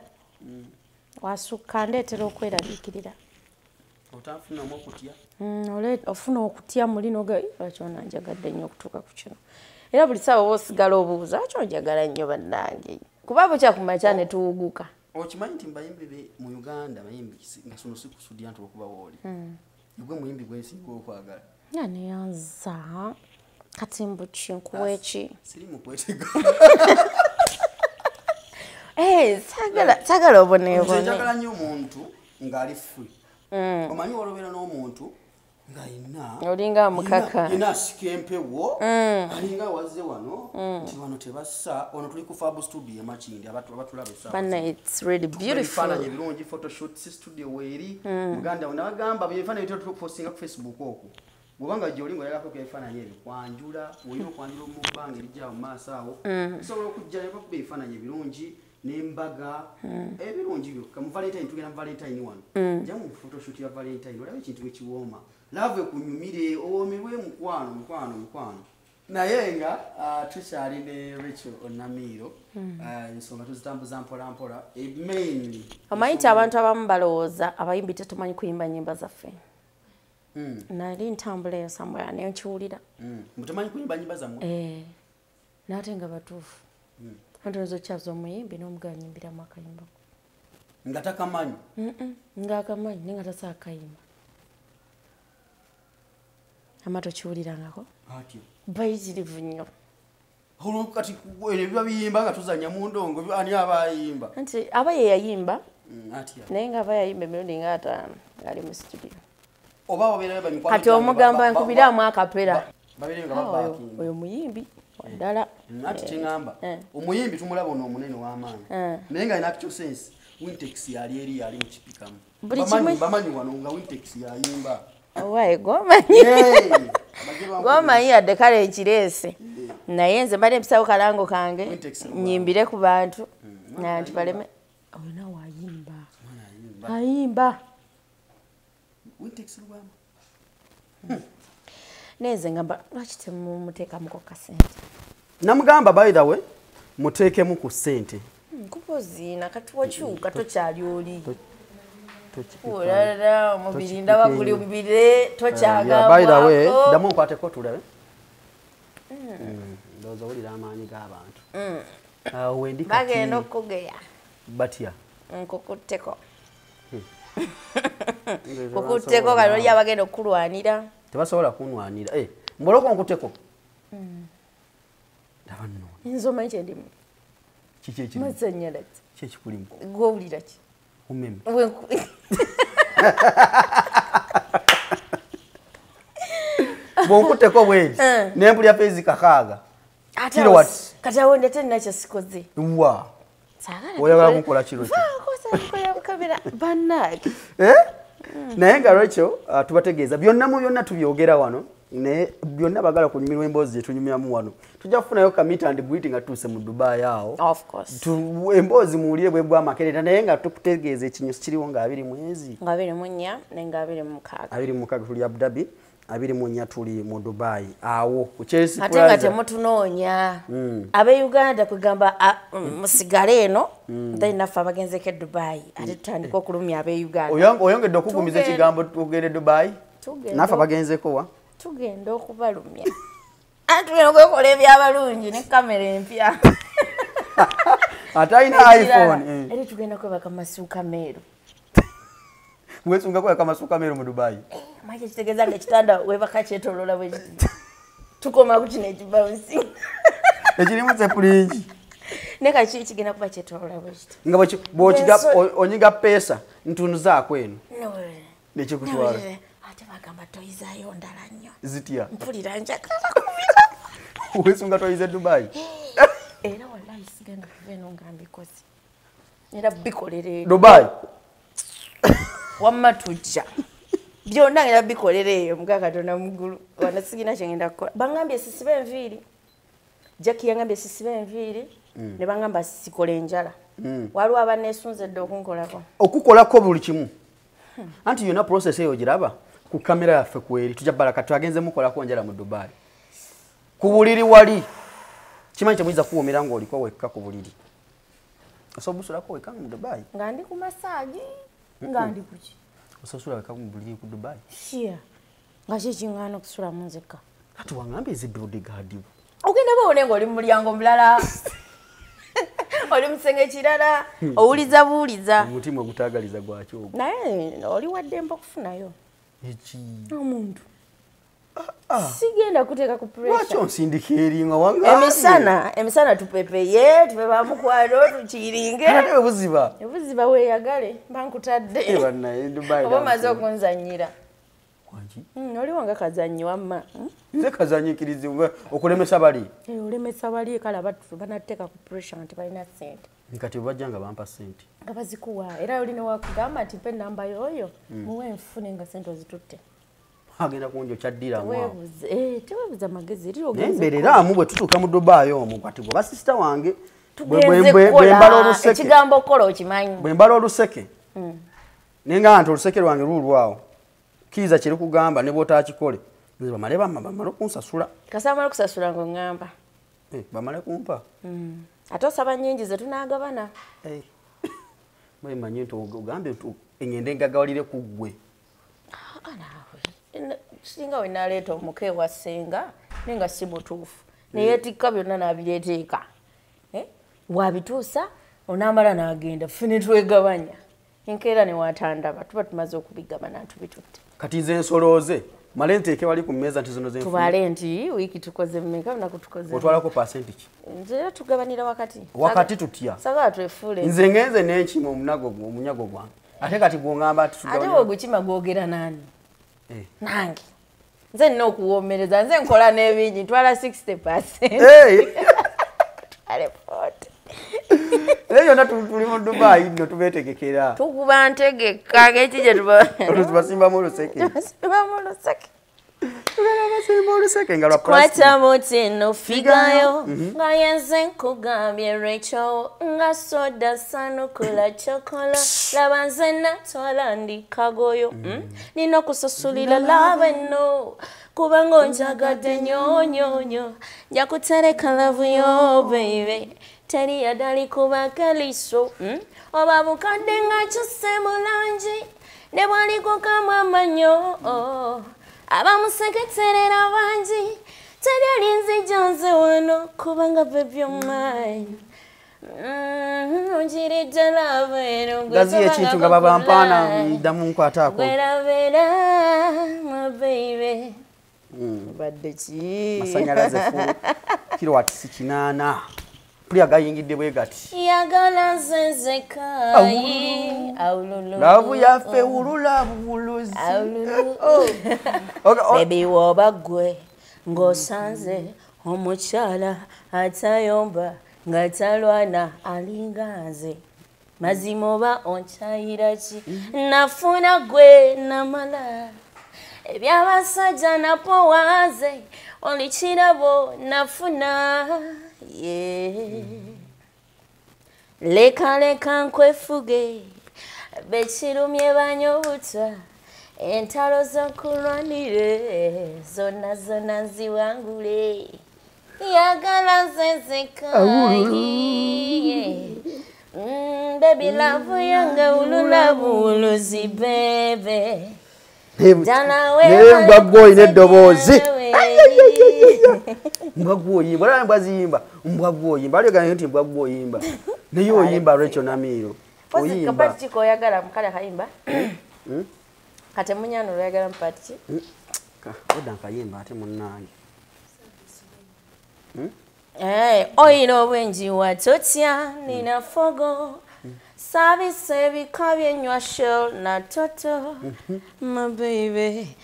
wasukka ndeetera okweraliikirira otanfunamu okutya ofuna okutya muli noga lwaki onanjagadde nnyo okutuuka ku kino era buli ssaawa oba osigala obuuza lwaki onjagala nnyo bannange kuba bukyakumakya ne tuwuguka okimanyi nti mubayimbi mu Uganda bayimbi nga sono si kusudya nti okuba wooli gwe muyimbi gwensinga okwagala neyanza kati mbuki nkuwa eki siri mukwetega sagala oboneebone njagala nnyo omuntu ng'ali free omanyi walobeera n'omuntu ng'ayina olinga mukaka yena asika empewo alinga wazze wano nti wano tebassa wano tuli ku Fab Studio emakindi abatulaba ebifaananyi ebirungi photoshoots studio weeri muganda we nabagamba byebifaananyi tupostinga ku Facebook okwo bwobanga gy'oli ng'oyagako ebifaananyi ebyo kwanjula olina okwanjula mu bbanga erijja mu maaso awo osobola okujja nebakuba ebifaananyi ebirungi n'embaga ebirungi byokka mu Valentine tugenda mu Valentine wano njamu photoshoot ya Valentine olaba ekintu ekiwooma lave kunyumire owomirwe mukwano naye nga tukyali ne Recheal Namiro ensonga tuzitambuza mpola mainly omanyi nti abantu abamu balowooza abayimbi tetumanyi kuyimba nyimba zaffe nali ntambula eyo somewhere naye nkiwulira mutemanyi kuyimba nyimba zammwe naate nga batuufu antonoza okyaza omuyimbi n'omuganyimbiramu akayimba nga takamanyi ng'akamanyi naye nga tasa akayimba amato kiwulirangako atyo bayitirivu nnyo kati biba biyimba nga tuzanya mu ndongo ani aba ayimba nti aba ye yayimba naye nga aba yayimba emirundi nga 5 ali mu studio kati omugamba nkubiramu akapera oyo muyimbi ddala ati kyeŋŋamba omuyimbi tumulaba ono omunene w'amaanyi naye nga alina actual sense Wintex yali eri yali mukipikamu bamanyi wano nga Wintex yayimba owaye gwomanyi yadde kale ekireese naye nze mbadde mpisawo kalango kange nyimbire ku bantu nti baleme oyo nawe ayimba neze ngamba lwaki temumuteekamuko kasente namugamba by the way muteekemu ku ssente kupoziina katuwakyuka tokyali oli olala omubiri ndaba guli bubire tokyagambwako by the way ddamu nkwateko tulabe ndowooza owulira amaanyi g'abantu bagenda okugeya batya nkukutteko kukutteko kati oli abagenda okukulwanira tebasobola kunwanira mboloko nkutteko ndaba nno nze omanyi kyendimu kiki ekirimu masanyalazi ki ekikulimu gwowulira ki umeme bwonkutteko bweti nempulya peezi kakaaga kilowati kati awo ndete ninakyasikoze wa oyagala kunkola kiro bannage naye nga Recheal tubategeeza byonna mu byonna tubyogera wano naye byonna bagala kunyumirwa emboozi gyetunyumyamu wano tujja kufunayo ka meet and greet nga tuuse mu Dubai awo emboozi muwulire bwe bw'amakerera naye nga tukutegeeza ekinyusi kiriwo nga 20 nga 24 ne nga 26 tuli Abudhabi 24 tuli mu Dubai awo ate nga temutunoonya ab'Uganda kugamba musigale eno then naffe abagenzeko e Dubai ate tutandika okulumya ab'Uganda oyongedde okugumiza ekigambo tugende Dubai naffe abagenzeko wa tugenda okubalumya tugenda okwekola ebyabalungi ne kamera empya ate alina iPhone eri tugenda kwebaka masuuka meeru mwesunga kwebaka masuuka meeru mu Dubai maki kitegeeza nga ekitanda webaka kyetoloola bwe kiti tukoma ku kino ekibawunsi ekirimu sepulingi ne kaki kigenda kuba kyetoloola bwe kiti nga bw'okiga onyiga peesa ntunuzaako eno nekikutwala ate bagamba toyizaayo ndala nnyo zitya mpulira njagala kubira wesunga toyize Dubai era wallahi sigenda kuva eno nga mbikoze era bikolere Dubai wamma tujja byonna ngenda bikolere eyo muka Katonda muggulu wana sigina kyengenda kukola bangambye sisibe enviiri Jackie yangambye sisibe enviiri ne bangamba sikole enjala waliwo abaneesunzedde okunkolako okukolako buli kimu anti yonna process eyo giraba ku kamera yaffe kweri tujja balaka twagenze mukolako njala mu Dubai ku buliri wali kimanyi kyemuyinza kuwumira ng'oliko wekka ku buliri osobusulako wekka mu Dubai nga ndi ku masaagi nga ndi kuki ososula wekka mu buliri ku Dubai shia nga kikiŋŋaana okusula mu nzekka ati wangambye ezi bodyguard ogenda bawone ng'oli mu mulyango mulala oli musenge kirala owuliza buuliza omutima ogutaagaliza gwaki ogwo naye oli waddemba okufunayo eki omuntu sigenda kuteeka ku pressure lwaki onsindika eringa wangambye emisana tupepeye tupepa mukwano tukiringe ate webuziba ebuziba weeyagale bankutadde oba omaze okunzannyira oliwo nga kazannyi wamma nze kazannyikirizi okulemesa bali olemesa bali kale abatufu banateeka ku pressure nti balina ssente kati bwebajja nga bampa ssente nga bazikuwa era oli newakugamba nti mpa enamba yoyo muwe nfune nga ssente ozitutte agenda kunjo kyaddiramu tewebuza magezi nembereramu bwe tutuuka mu Dubai omwo kati gwe basisita wange ekigambo okukola okimanyi bwe mbala oluseke naye nga nti oluseke lwange luulwawo kiza kiri kugamba ne bw'otaakikole nze bamale kunsasula kasama kusasula ngo ngamba bamale kumpa ate osaba nnyingi ze tunaagabana mwemanyi nti ogambe engende engagawalire ku ggwe singa we naleeta omuke wa ssenga naye nga si mutuufu neyeetikka byonna n'abireeteeka wabituusa onaamala n'agenda ffe ne twegabanya enkeera ne watandaba tuba tumaze okubigabana ntubitutte kati nze ensolooze male nteeke wali ku mmeeza nti zino zenfuna tubale nti wiiki tukoze mmeka lunaku tukoze otwalako pasenti ki nze tugabanira wakati tutya sagala twefuule nze ngenze n'enkima omunyago gwange ate kati gw'oŋŋamba ate ogukima gwogera nani nange nze nina okuwoomereza nze nkola n'ebingi ntwala 60% twale 40 naye yonna tuli mu Dubai nno tubeetegekera tukuba ntegeka ng'eki gye tubasimbamu oluseke kwata mutino figayo nga yenze nkugambye Recheal nga soda sanukula chokola laba nze natwala ndi kagoyo nina okususulira laba enno kubanga onjagadde nyonyonyo nja kutereka lavu yo baby teri yadali kubaka liso oba bukadde nga kyusse mulangi ne bwaliko kamwe amanyo abamuseketerera bangi teri alinzija nze wano kubanga baby omine onjiridde lava eno gaziye ekintu nga babampaana ddamu nkwataako gwerabeera my baby badde ki masanyalaze fu kilowatts 8 puli agayingidde bwe gati yagala nzenzekayi awululu lavu yaffe wulula bubuluzi baby woba gwe ng'osanze omukyala atayomba nga talwana alinga nze mazima oba onkyayira ki nafuna gwe namala ebyabasajja napowaze oli kirabo nafuna leka nkwefuge bekirumye banyobutwa entalo zokulwanire zonna nziwangule yagala nzenzekayi baby love yange wulula buwuluzi bebe mbwagwoyi n'eddoboozi mbwagwoyimba olaba mbwaziyimba mbwagwoyimba aliganye nti mbwagwoyimba naye oyimba Recheal Namiro oyimba kapati ki oyagala mukale kayimba kate munyano oyagala mpati ki oda nkayimba ate munnange oyina obwenji watotya nina fogo sabise ebika byenywa Recheal na toto my baby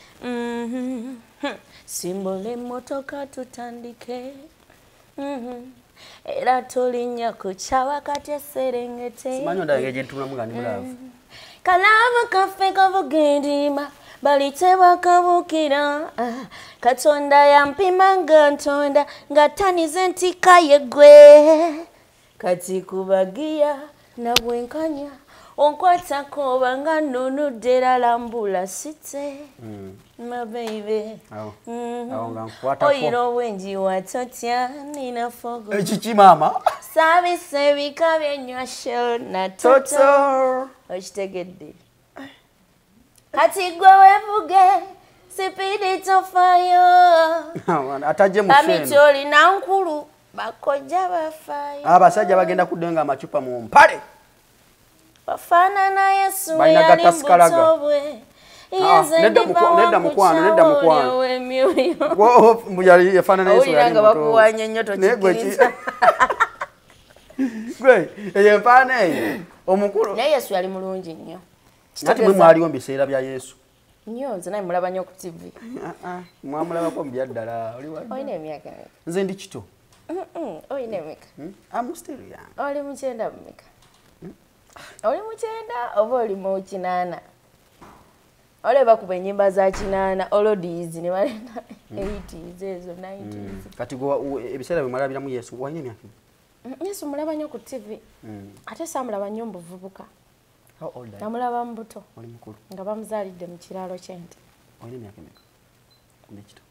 simbole motoka tutandike era tolinnya kukyawa kati eserengete simanyi ondage gyentuulamu nga ndi mulaavu kalava kaffe kavugendima balitebwa kabukira katonda yampima nga ntonda nga tanize ntika yegwe kati kubagiya na bwenkanya onkwatako obanga nnunudde era lambula site my baby oyina obwenji watotya nina fogo ekiki maama sabise ebika byenywa Recheal na toto okitegedde kati gwe wevuge sipidi tofayo atajje mu kamiti olina nkulu bakojja bafayo abasajja bagenda kuddenga amacupa mu mpale bafaanana Yesu yali mutobwe nedda mukwano yali yafaanana Yesu yali nga bakuwanya nnyo tokikiriza gwe eyo empaana eyo omukulu naye Yesu yali mulungi nnyo ati mwe mwaliwo mu biseera bya Yesu nnyo nze naye mulaba nnyo ku TV mwamulabako mu byaddala olina emyaka nze ndi kito olina emeka amusteriya oli mukyenda mumeka oli mukyenda oba oli mu 8 oleba kuba ennyimba za 8 olodies ne balenda 80s ezo 90s kati ebiseera bwe mwalabiramu Yesu walina emyaka Yesu mulaba nnyo ku TV ate saamulaba nnyo mu buvubuka namulaba mu buto nga bamuzaalidde mu kiraalo ky'ente Oyina emyaka emeka? Ndekita.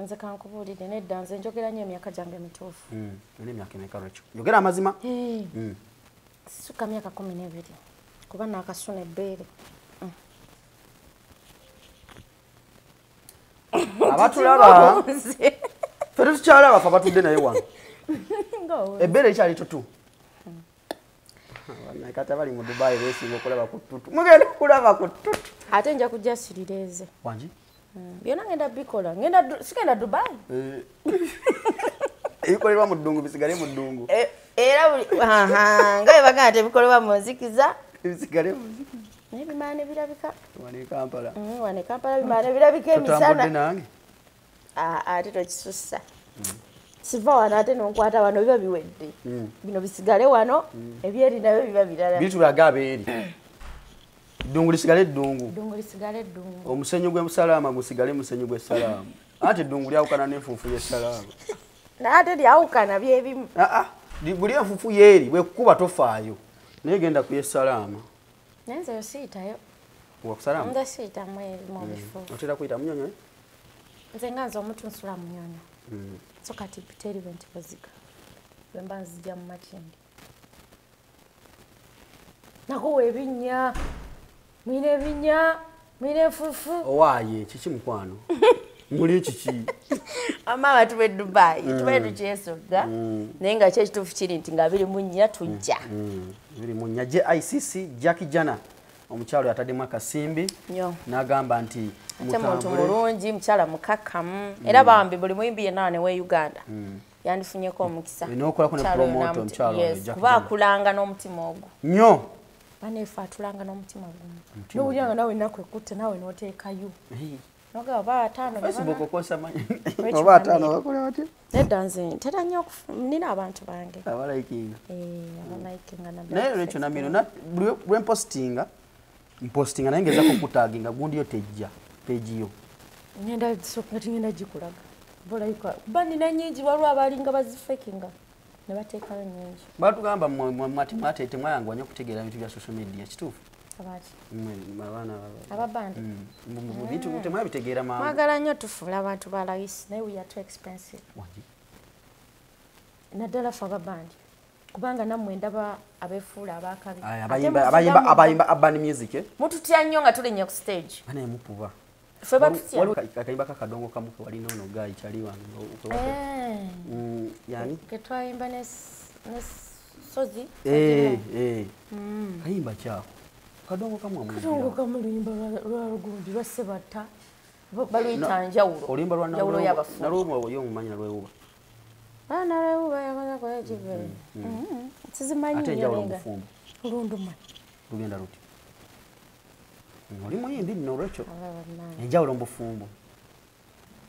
Nze kankubuulire nedda nze njogera nnyo emyaka gyange mituufu. Oyina emyaka emeka Recheal? Yogera amazima? Sisuka myaka 12 kuba nakasuna ebbeere. Abatulaba fere tukyalaba fa batudde naye wano ebbeere ekyali tutu kati abali mu Dubai beesinga okulaba ku tutu mugenda okulaba ku tutu ate nja kujja Surpirise wangi byonna ngenda bikola sigenda Dubai ebikolerwa mu ddungu bisigale mu ddungu era nga bebagaa nti ebikolebwa mu nzikiza bisigale mu nzikiza naye bimaane birabika wane Kampala wane Kampala bimaane birabika emisana tutambudde nange ate tokisussa siva wano ate nonkwata wano biba biwedde bino bisigale wano ebyeri nabyo biba birala bitulaga abeeri ddungu lisigale ddungu omusenyu gw'esalama gusigale musenyu gw'esalama ate ddungu lyawukana n'enfuufu y'esalama ate lyawukana byebimu buli enfuufu yeeri bwekukuba tofaayo naye genda ku y'esalama naye nze yo siyitayo wakusalama nze siyitamu mu bifo otera kuyita munyonyo nze nga nze omuntu nsula munyonyo so kati Biteredwamu nti baziga bwe mba nzijja mu makindi nakuwa ebinnya mwine enfuufu owaaye kiki mukwano muli kiki ama abantu b'e Dubai tubaye tukyesogga naye nga ki ekituufu kiri nti nga biri mu nnya tujja biri mu nnya JICC Jackie Jana omukyalo yataddemu akasimbi n'agamba nti ate muntu mulungi mukyala mukakkamu era bambi buli muyimbi yenna ne we Uganda yandifunyeko omukisa n'okolako ne promote omukyalo kuba akulanga n'omutima ogwo nnyo baneefe atulanga n'omutima gumu n'owulyanga nawe ennaku ekutte nawe n'oteekayo noga oba ataano Facebook okosamanyi oba ataano bakola batya nedda nze ntera nnyo nina abantu bange abalayikinga abalayikinga naye Recheal Namiro bwe mpostinga naye ngezako okutaaginga gundi yo tejja pejiyo ngenda tingenda gikulaga kuba nina nyingi waliwo abalinga bazifekinga ne bateekayo nyingi batugamba mwate temwayangwa nnyo okutegeera ebintu bya social media kituufu ababandi bintu temwabitegeera mangu mwagala nnyo tufuula abantu ba layisi naye we are too expensive naddala fe ababandi kubanga nammwe ndaba abeefuula abakabi abayimba urban music mututya nnyo nga tulinnya ku stage banemukuba fe batutya akayimba kakadongo kamu ke walina ono gayi kyali wange yani ketwayimba ne sozi kayimba kyako kadongo kamulimba lwalugundi lwasebatta baluyita njawulo oluyimba njawulo y'abafu nalwuba yomumanyi nalwewuba nalwewuba yakoza kola kive sizimanyi ate enjawulo mubufumbo olunduma lugenda luti oli muyimbi nno Recheal enjawulo mubufumbo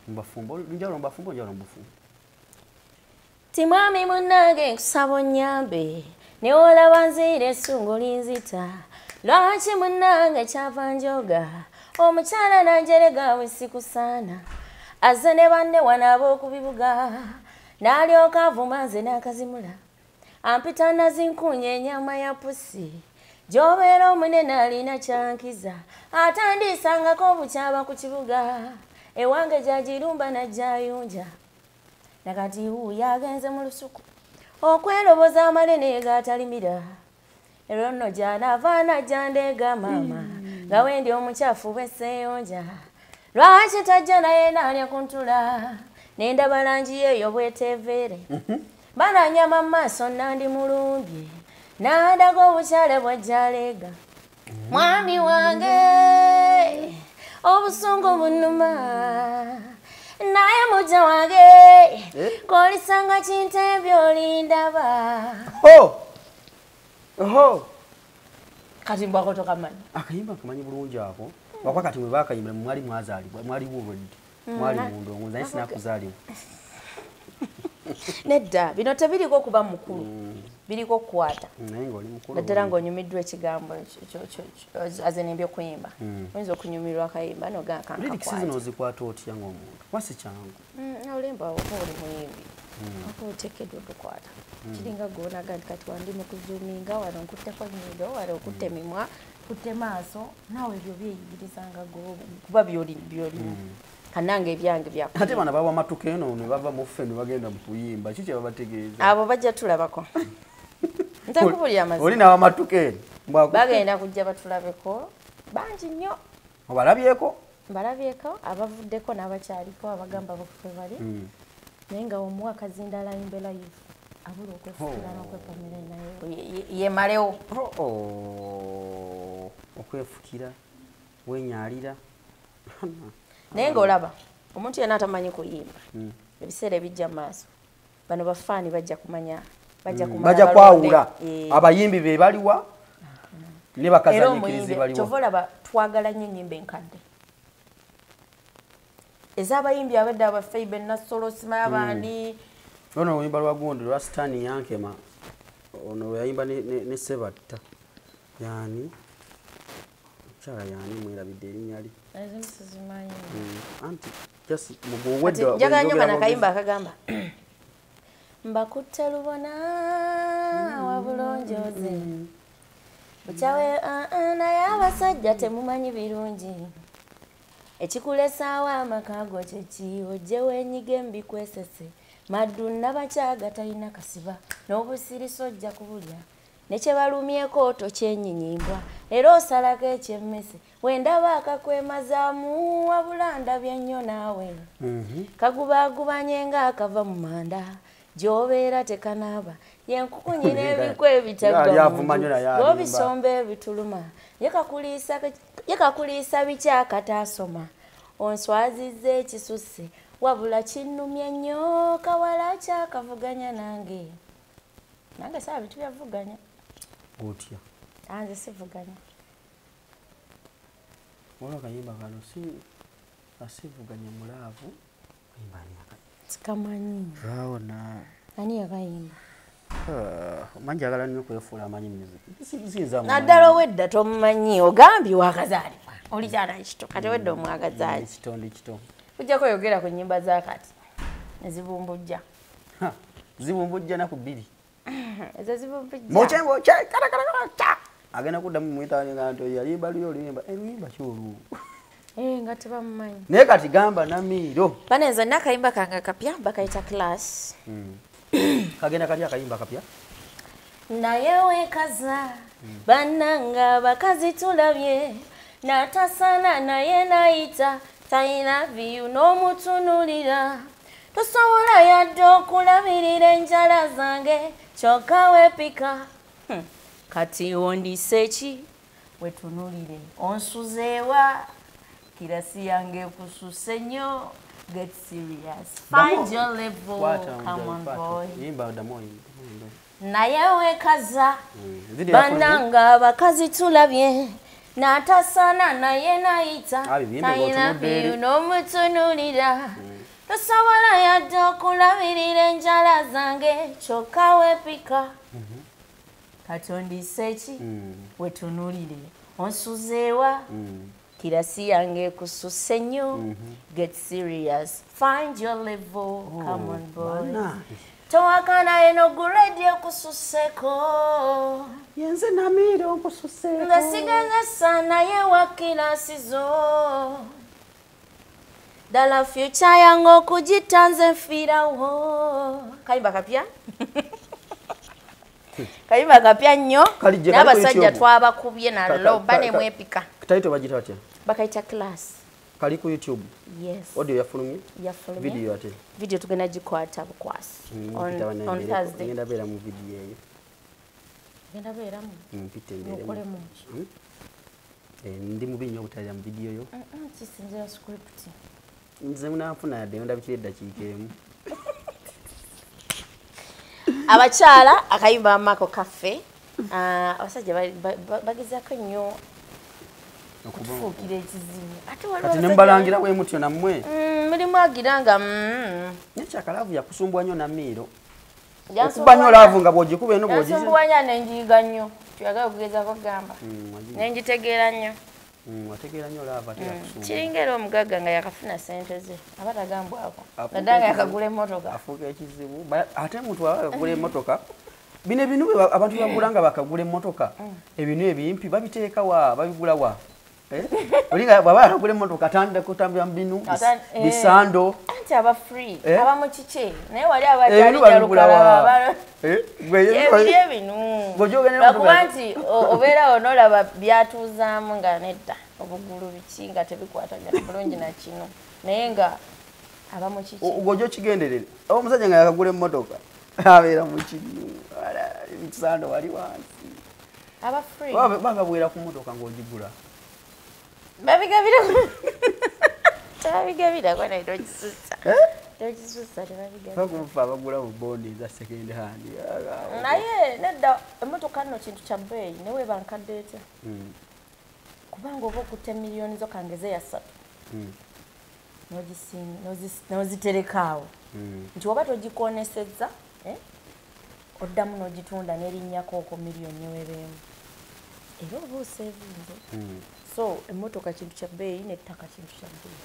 njawulo mubafumbo njawulo mubufumbo timwami munnange nkusaba onnyambe neolaba nziira essungu linzita lwaki munnange kyava njoga omukyala nanjerega bwe sikusaana azze ne banne wanaaba okubibuga n'alyoka avuma nze n'akazimula ampita nazinkunya ennyama ya pusi gy'obeera omunene alina kyankiza atandiisangako obukyaba ku kibuga ewange gyagirumba najjayunja nakati yagenze mu lusuku okweroboza amanene gatalimira ero nno gyanaava najja ndeega maama nga wendi omukyafu bwesseeyonja lwaki tajja naye naalya ku ntula nendaba langi yeeyo bweteeveere bananyama mu maaso nandi mulumbye nandaga obukyale bwajjaleega mwami wange obusungu bunnuma naye mujja wange kolisanga kintebye olindaba kati mbwako tokamanyi akayimba kamanyi bulungi ako wakwa kati mwe bakayimba mwali mwazaalibwa mwaliwo olweddi mwali mundongoza naye sinakuzaalibwa nedda bino tebiriko okuba mukulu biriko okukwata naye ng'oli mukulu naddala ng'onyumiddwa ekigambo azenembye okuyimba oyinza okunyumirwa akayimba lyrics zino ozikwata otya ng'omuntu wasi kyangu olimba oba oli muyimbi oba oteekeddwa okukwata kiringa gwonaga nti kati wandi mu kuzuuminga wano nkutteko nnyindo wano okutte emimwa okutte maaso naawe ebyo byeyigirizanga kuba byoli kanange ebyange byakuyimba. Ate bana baba matuka eno ne bava mu ffe ne bagenda mu kuyimba kiki babategeeza? Abo bajja tulabako. Nze nkubulira amazima. Oli n'aba matuka eno bagenda kujja batulabeko bangi nnyo. Obalabyeko? Mbalabyeko abavuddeko n'abakyaliko abagamba bakufe bali. Naye nga omuwa kazindala ayimbe live abula okwefukira n'okwepamira naye yemalewo. Okwefukira wenyalira. Naye ng'olaba omuntu yenna atamanyi kuyimba ebiseera ebijja mu maaso bano bafaani bajja kumanya bajja kwawula abayimbi be baliwa ne bakazanyikirizi baliwa. Kyova olaba twagala nnyo ennyimba enkadde ez'abayimbi abadde abafeibe Nasolo Simayabandi. Ono oluyimba lwa gundi lwa Sitani Yankema ono yayimba ne Sebatta yani Chala yani mwirabidde erinnya li. Anti just mubuwedde njagala nnyo kana kayimba akagamba mbakutte lubona wabulonjoze bukyawe naye abasajja temumanyi birungi ekikulesaawo amakago kyeki ojje weenyiga embikwesese maddu nabakyaga talina kasiba n'obusiriso ojja kubulya nekyebalumyeko tokyennyinyimbwa era osalako ekyemmese wendaba akakwemazaamu wabula ndabye nnyo naawe kagubaagubanye ng'akava mu manda gy'obeera tekanaaba yenkukunyi n'ebiko ebitaggaobisomba ebituluma ye kakuliisa bikyakataasoma onswazizza ekisusse wabula kinnumye nnyo kawala kyakavuganya nange saaba bitu byavuganya otya anze sivuganya wala kayimba kano asivuganya mulaavu sikamanyi raona ani yakayimba manjagala nnyo kwefuula amanyi muziki naddala owedda tomumanyi ogambye wakazaalibwa oli kyana kito kati wedda omwagazaali kitonde kito ojjako oyogera ku nnyimba za kati nezibumbujja zibumbujja naku bbiri ezo zibumbujja mochengo agenda kuddamu mwitaani nga nti yalimba luyo oluyimba eluyimba kyolwo nga tebamumanyi naye kati gamba Namiiro banenza nina akayimba kange kapya bakayita class kagenda kali akayimba kapya naye wekaza bannanga bakazi tulabye natasana naye nayita talina viyu n'omutunulira tosobola yadde okulabirira enjala zange kyokka weepika kati wondise ki wetunulire onsuzeewa kirasi yange kususe nnyo get serious find your level come on boy naye wekaza bannanga abakazi tulabye natasana naye nayita talina viyu n'omutunulira tosobola yadde okulabirira enjala zange kyokka weepika kati ondise ki wetunulire onsuzeewa kirasi yange kususe nnyo get serious find your level come on boy towakana eno guredi okususeko yenze Namiiro nkususeko nga sigazesa naye wakirasizo ddala future yange okugitanze nfiirawo kayimba kapya kayimba kapya nnyo n'abasajja twabakubye naloba nemwepika kataito bagita batya bakayita class kali ku YouTube yes audio yafulumye video ate video tugenda gikwata bukwasi on Thursday ngenda beera mu video eyo ngenda beeramu mpite mbere okolemu ndi mubinyo okutalira mu video yo kisinzira script nze munafuna yadde ndabikira eddakiika emu abakyala akayimba amako kaffe abasajja bagezaako nnyo okutufuukira ekizibu kati nembalangira bwe mutyo nammwe mulimu agira nga nekyakalavu yakusumbwa nnyo Namiiro okuba nnyo laavu nga bw'ogikuba eno bw'ogisumbwanya nenjiyiga nnyo kyagala okugezaako kugamba nenjitegeera nnyo wategeera nnyo laavu ate yakusumbwa kiringera omugagga nga yakafuna sente ze aba tagambwako naddala nga yakagula emmotoka afuuka ekizibu ate muntu aba yakagula emmotoka bino ebintu abantu bagulanga bakagula emmotoka ebintu ebimpi babiteeka wa babigula wa olinga baba akagula emmotoka atandika kutambula mu binu bisando anti aba free aba mu kiki naye wali abajja lukala ebinu bakuba nti obeera onolaba byatuuzaamu nga nedda obugulu biki nga tebikwatagana bulungi na kino naye nga aba mu kiki gojo kigenderere omusajja nga yakagula emmotoka abeera mu kinu ebisando wali wansi aba free baba bwera ku mmotoka ng'ogigula babigabira tabigabira kwa nayo kisusa kisusa tabigabira bakufa bagula bondi za second hand naye nedda emmotoka nno kintu kya bbeeyi newe bankaddeeta kubanga oba okutte miliyoni zo kangeze ya 3 nozitereka nti oba togikonesezza oddamu n'ogitunda n'erinnyako oko miliyoni newebeemu era oba oseevinze so emmotoka kintu kya bbeeyi n'ettaka kintu kya bbeeyi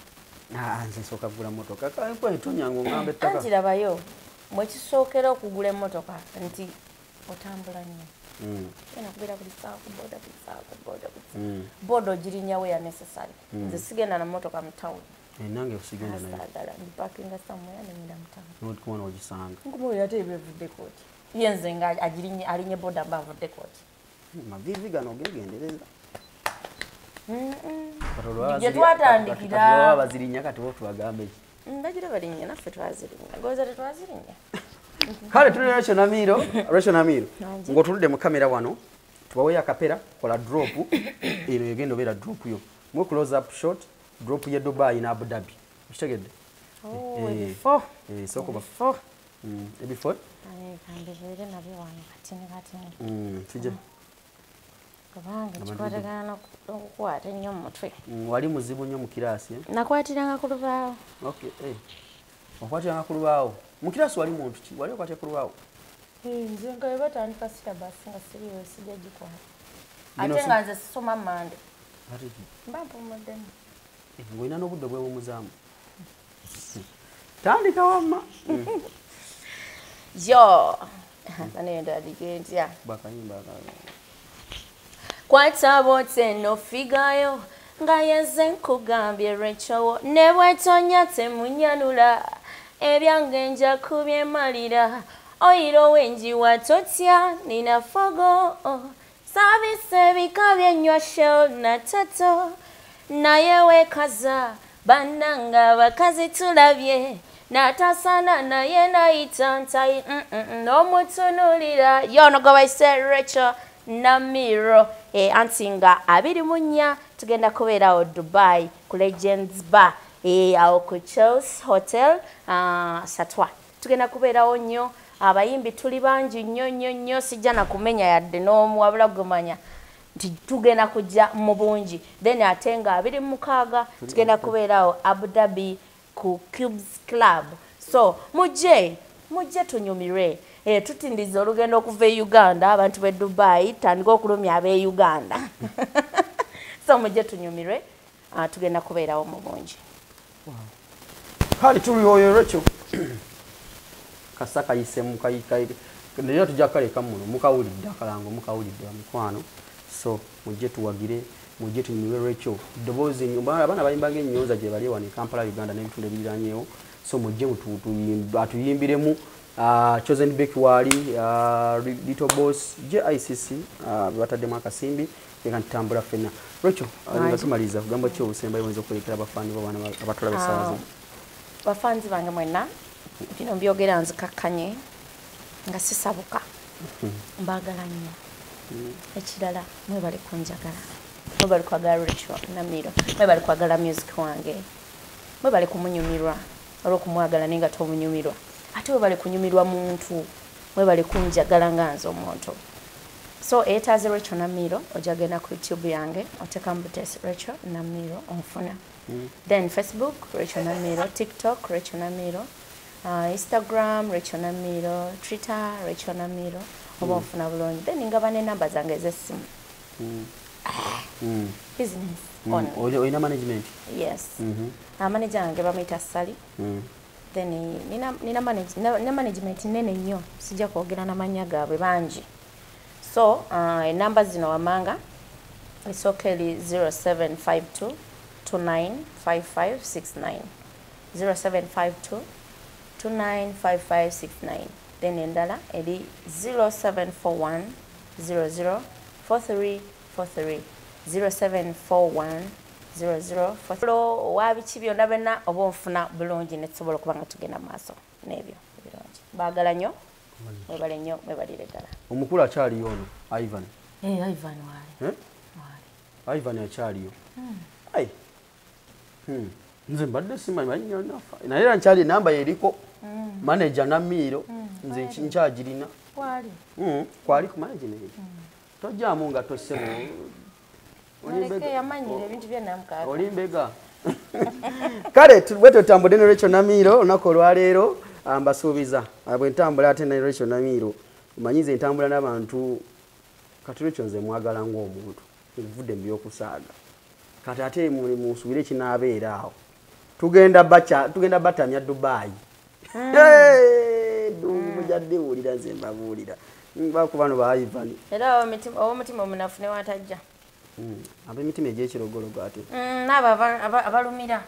nze nsooka kugula mmotoka kwentunyanga ongamba ettaka anti labayo mwekisookera okugula emmotoka nti otambula nnyo ena kubeera buli saako boda boda ogirinnyawo ya necessary nze sigenda na mmotoka mu tawuni nange osigenda nayo sagala ndipakinga somewhere nengenda mu tawuni notikubona ogisanga nkumuwera ate ebevudde kooti ye nze nga alinye boda mba avudde kooti mavivi gano ogegendereza gye twatandikira bazirinya kati bo tubagambe ki bagira balinnya naffe twazirinya goza tetwazirinya kale tuli Recheal Namiro ng'otuludde mu kamera wano tubaweyo akapera kola drop eno egenda obeera drop yo mwe close up shot drop ye Dubai na Abudhabi kitegedde sokoba ebifo kandibere nabyo wano kije kubanga kikwatagana n'okukwata ennyo mu mutwe wali muzibu nnyo mu kiraasi nakwatiranga ku lubaawo okwatiranga ku lubaawo mu kiraasi wali muntu ki wali okwatira ku lubaawo nze nga we batandika silabasi nga siriyo sijja gikwata ate nga nze sisoma mande mba mpumuddemu ng'olina n'obudde bwewumuzaamu tandika wamma yo anendalige ntya bakayimba kwata bote no figayo nga yenze nkugambye Recheal ne bwetonya temunyanula ebyange nja kubyemalira oyiro wenji watotya nina fogo savise bikabye nywasho na tato naye wekaza bananga bakazi tulabye natasana naye nayita ntayi n'omutunulira yono gwe bayise Recheal Namiro anti nga 24 tugenda kubeerawo Dubai ku Legends Bar awo ku Chelsea Hotel Satwa tugenda kubeerawo nnyo abayimbi tuli bangi nnyo sijja na kumenya yadde n'omu wabula gumanya nti tugenda kujja mu bungi then ate nga 26 tugenda kubeerawo Abudhabi ku Cubes Club so mujje tunyumire tutindiza olugendo okuva e Uganda abantu be Dubai tandika okulumya abe Uganda so mujje tunyumire tugenda kubeerawo mu bungi kale tuli oyo Recheal kasaka yisemu kayikai ndio tujja kaleka muno mukawulidde akalango mukawulidde mikwano so mujje tuwagire mujje tunyumire Recheal dobozi abana bayimbanga ennyonza gye bali wano Kampala Uganda n'ebitundu ebiranyewo so mujje atuyimbiremu Chosen Beki wali Little Boss JICC bataddemu akasimbi eka ntambula fenna Recheal nga tumaliza kugamba ki obusembayo mwenza okuleetera abafaani b'abaana abatula besaawaze bafanzi bange mwenna bino mbyogera nzikakkanye nga sisabuka mbaagala nnyo ekirala mwebale kunjagala mwebale kwagala Recheal Namiro mwebale kwagala music wange mwebale kumunyumirwa olw'okumwagala naye nga tomunyumirwa ate webale kunyumirwa muntu mwebale kunjagala nga nze omuntu so etaaze Recheal Namiro ojagenda ku YouTube yange otekamu butesi Recheal Namiro onfuna then Facebook Recheal Namiro TikTok Recheal Namiro Instagram Recheal Namiro Twitter Recheal Namiro oba onfuna bulungi then ngaba n'enamba zange ez'essimu business on oyina management yes manager wange bamuyita Sally then nina management nene nnyo sijja kwogera n'amannya gaabwe bangi so enamba zino wamanga esooka 0752 295569 0752 295569 then endala eri 0741 004343 0741 0043 wabiki byonna benna oba onfuna bulungi ne tusobola okuba nga tugenda mu maaso n'ebyo ebirungi baagala nnyo mwebale nnyo mwebalire ddala omukulu akyaliyo ono Ivan Ivan waali Ivan akyaliyo ai nze mbadde simanyi naye era nkyali enamba yeriko manager Namiiro nze nkyagirina kwali ku management tojjaamu nga tossebo olimbega kale bwe tutambudde ne Recheal Namiro olunaku olwaleero mbasuubiza bwe ntambula ate ne Recheal Namiro omanyize entambula n'abantu kati Recheal nze mwagala ng'omuntu evudde mu by'okusaaga kati ate munsubire kinaabeera awo tugenda batamya Dubai mujadde wulira nze mbabuulira bakuba no ba Ivan era omutima omunafu ne watajja ab'emitima egy'ekirogologo ate n'abo abalumira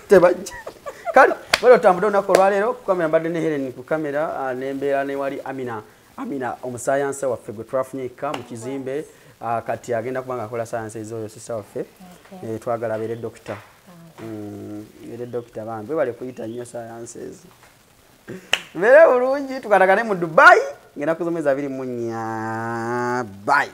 tebajja kale bwe tutambudde olunaku olwaleero ku kamera mbadde ne Helen ku kamera n'embeera ne wali Amina omusayansi waffe gwe twafunye ekka mu kizimbe kati agenda kubanga akola science ezo sister waffe twagala abeere dokita bambi bale kuyita nnyo sciences beere bulungi tukatakane mu Dubai ngenda kuzomeza 24 bye